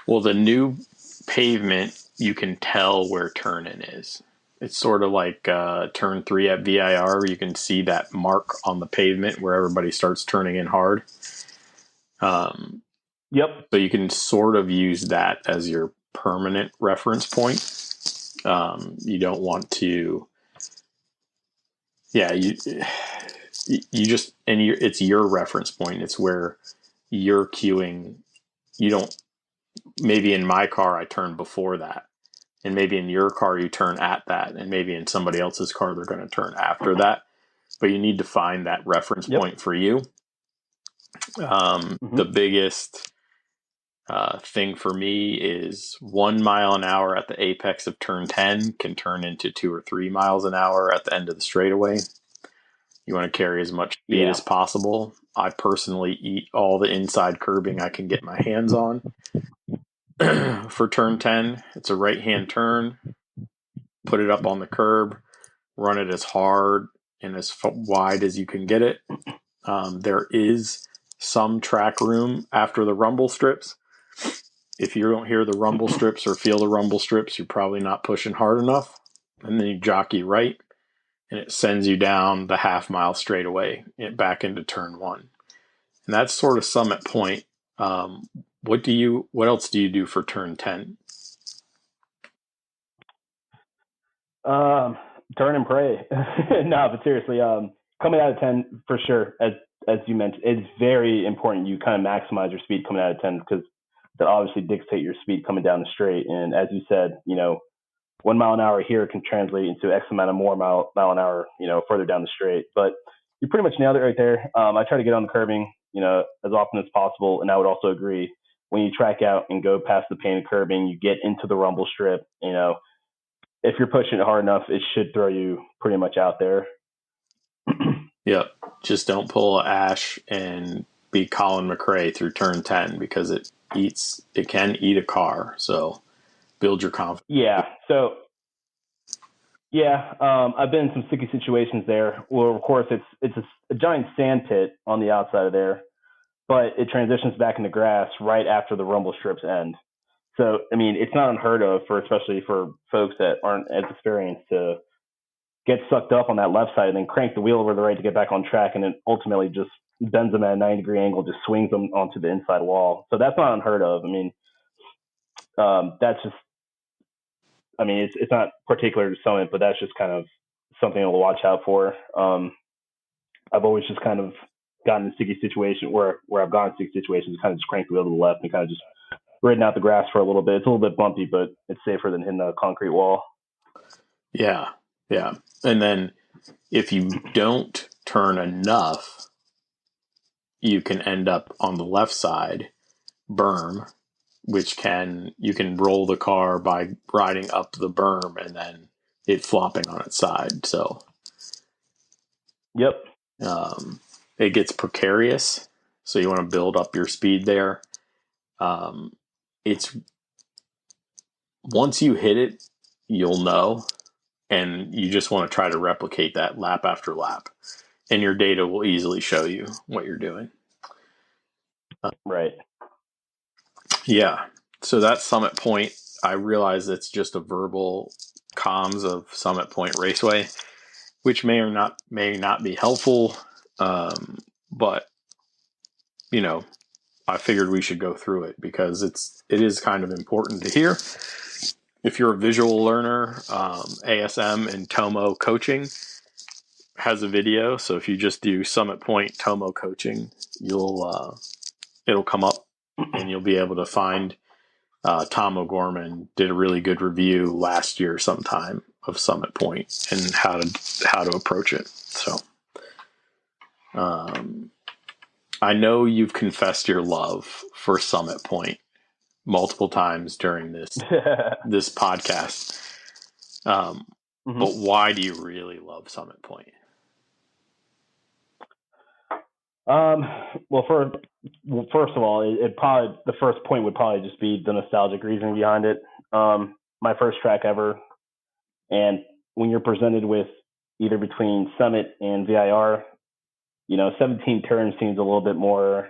Well, the new pavement, you can tell where turn-in is. It's sort of like turn 3 at VIR, where you can see that mark on the pavement where everybody starts turning in hard. Yep. So you can sort of use that as your permanent reference point. You don't want to, you just, and it's your reference point. It's where you're queuing. You don't, maybe in my car, I turn before that. And maybe in your car, you turn at that. And maybe in somebody else's car, they're going to turn after that. But you need to find that reference point for you. The biggest thing for me is 1 mile an hour at the apex of turn 10 can turn into 2 or 3 miles an hour at the end of the straightaway. You want to carry as much speed as possible. I personally eat all the inside curbing I can get my hands on. For turn 10, it's a right-hand turn. Put it up on the curb, run it as hard and as wide as you can get it. There is some track room after the rumble strips. If you don't hear the rumble strips or feel the rumble strips, you're probably not pushing hard enough. And then you jockey right, and it sends you down the half-mile straightaway back into turn 1. And that's sort of Summit Point. What else do you do for turn 10? Turn and pray. No, but seriously, coming out of 10 for sure, as you mentioned, it's very important you kind of maximize your speed coming out of 10 because that obviously dictate your speed coming down the straight. And as you said, 1 mile an hour here can translate into X amount of more mile an hour, further down the straight. But you pretty much nailed it right there. I try to get on the curbing, as often as possible. And I would also agree when you track out and go past the painted curbing, you get into the rumble strip, if you're pushing it hard enough, it should throw you pretty much out there. Yep. Just don't pull Ash and be Colin McRae through turn 10 because it can eat a car. So build your confidence. Yeah. So, I've been in some sticky situations there. Well, of course, it's a giant sand pit on the outside of there, but it transitions back into grass right after the rumble strips end. So, I mean, it's not unheard of especially for folks that aren't as experienced to get sucked up on that left side and then crank the wheel over the right to get back on track and then ultimately just bends them at a 90-degree angle, just swings them onto the inside wall. So that's not unheard of. I mean, it's not particular to Summit, but that's just kind of something to watch out for. I've always just kind of gotten in a sticky situation where I've gone in sticky situations, kind of just crank the wheel to the left and kind of just ridden out the grass for a little bit. It's a little bit bumpy, but it's safer than hitting a concrete wall. Yeah. Yeah. And then if you don't turn enough, you can end up on the left side berm, which you can roll the car by riding up the berm and then it flopping on its side. So, yep. It gets precarious. So you want to build up your speed there. It's once you hit it, you'll know, and you just want to try to replicate that lap after lap, and your data will easily show you what you're doing. Right. Yeah. So that's Summit Point. I realize it's just a verbal comms of Summit Point Raceway, which may not be helpful. But I figured we should go through it because it is kind of important to hear. If you're a visual learner, ASM and Tomo coaching, has a video. So if you just do Summit Point Tomo coaching, it'll come up and you'll be able to find Tom O'Gorman did a really good review last year sometime of Summit Point and how to approach it. So I know you've confessed your love for Summit Point multiple times during this podcast. But why do you really love Summit Point? Well, first of all, it probably the first point would probably just be the nostalgic reason behind it. My first track ever, and when you're presented with either between Summit and VIR, 17 turns seems a little bit more.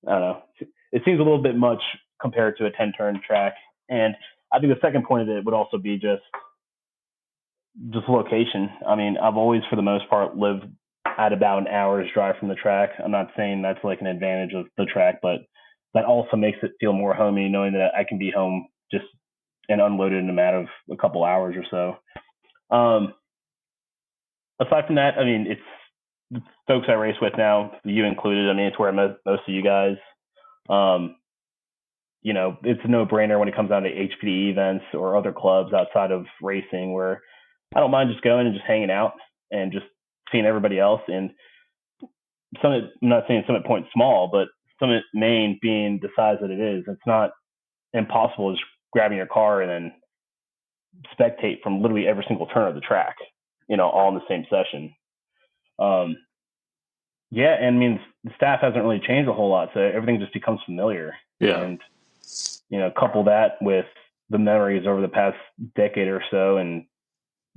I don't know. It seems a little bit much compared to a 10-turn track, and I think the second point of it would also be just location. I mean, I've always, for the most part, lived at about an hour's drive from the track. I'm not saying that's like an advantage of the track, but that also makes it feel more homey, knowing that I can be home just and unloaded in a matter of a couple hours or so. Aside from that, I mean, it's the folks I race with now, you included. I mean, it's where I met most of you guys. It's a no-brainer when it comes down to HPDE events or other clubs outside of racing, where I don't mind just going and just hanging out and just seeing everybody else. And Summit, I'm not saying Summit Point's small, but Summit, Maine being the size that it is, it's not impossible just grabbing your car and then spectate from literally every single turn of the track, all in the same session. Yeah, and I mean, the staff hasn't really changed a whole lot, so everything just becomes familiar. Yeah. And, couple that with the memories over the past decade or so, and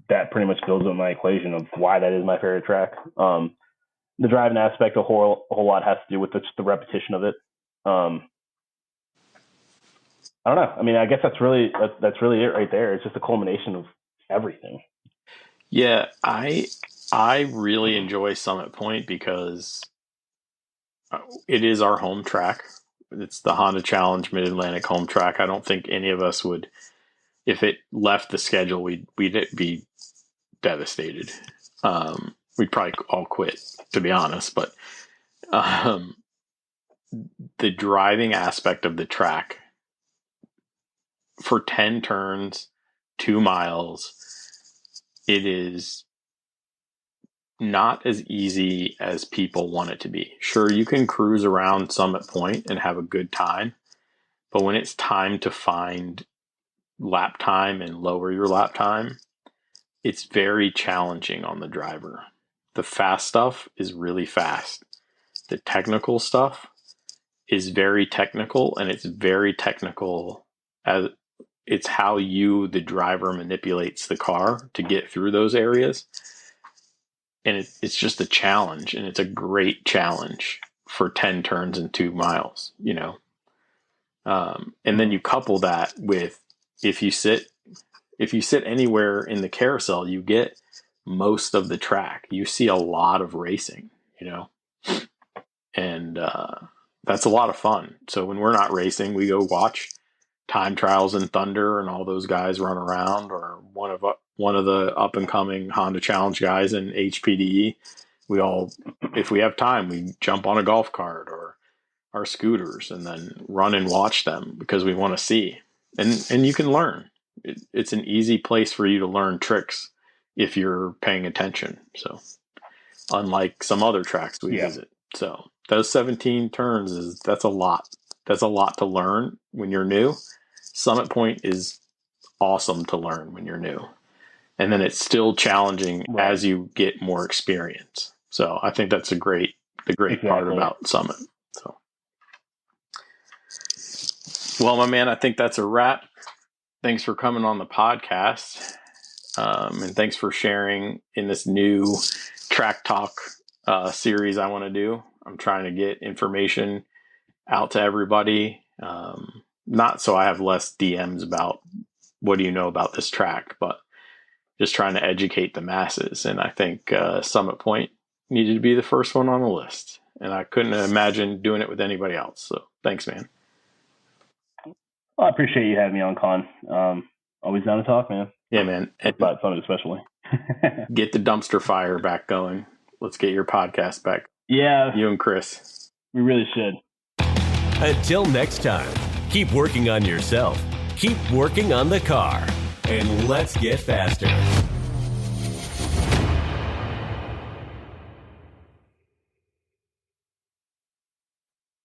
that pretty much builds up my equation of why that is my favorite track. The driving aspect a whole lot has to do with the repetition of it. I don't know. I mean, I guess that's really it right there. It's just a culmination of everything. Yeah, I really enjoy Summit Point because it is our home track. It's the Honda Challenge Mid-Atlantic home track. I don't think any of us would, if it left the schedule, we'd be devastated. We'd probably all quit, to be honest. But the driving aspect of the track for 10 turns, 2 miles, it is not as easy as people want it to be. Sure, you can cruise around Summit Point and have a good time, but when it's time to find lap time and lower your lap time, it's very challenging on the driver. The fast stuff is really fast. The technical stuff is very technical, and it's very technical as it's how you, the driver, manipulates the car to get through those areas. And it's just a challenge, and it's a great challenge for 10 turns and 2 miles, and then you couple that with, if you sit anywhere in the carousel, you get most of the track. You see a lot of racing, and that's a lot of fun. So when we're not racing, we go watch time trials in Thunder and all those guys run around, or one of the up and coming Honda Challenge guys in HPDE. If we have time, we jump on a golf cart or our scooters and then run and watch them because we want to see. And you can learn. It's an easy place for you to learn tricks if you're paying attention. So unlike some other tracks we visit. So those 17 turns that's a lot. That's a lot to learn when you're new. Summit Point is awesome to learn when you're new. And then it's still challenging as you get more experience. So I think that's the great part about Summit. So, well, my man, I think that's a wrap. Thanks for coming on the podcast. And thanks for sharing in this new track talk series I want to do. I'm trying to get information out to everybody. Not so I have less DMs about what do you know about this track, but just trying to educate the masses. And I think Summit Point needed to be the first one on the list. And I couldn't imagine doing it with anybody else. So thanks, man. Well, I appreciate you having me on, Con. Always down to talk, man. Yeah, man. About Summit especially. Get the dumpster fire back going. Let's get your podcast back. Yeah. You and Chris. We really should. Until next time, keep working on yourself, keep working on the car, and let's get faster.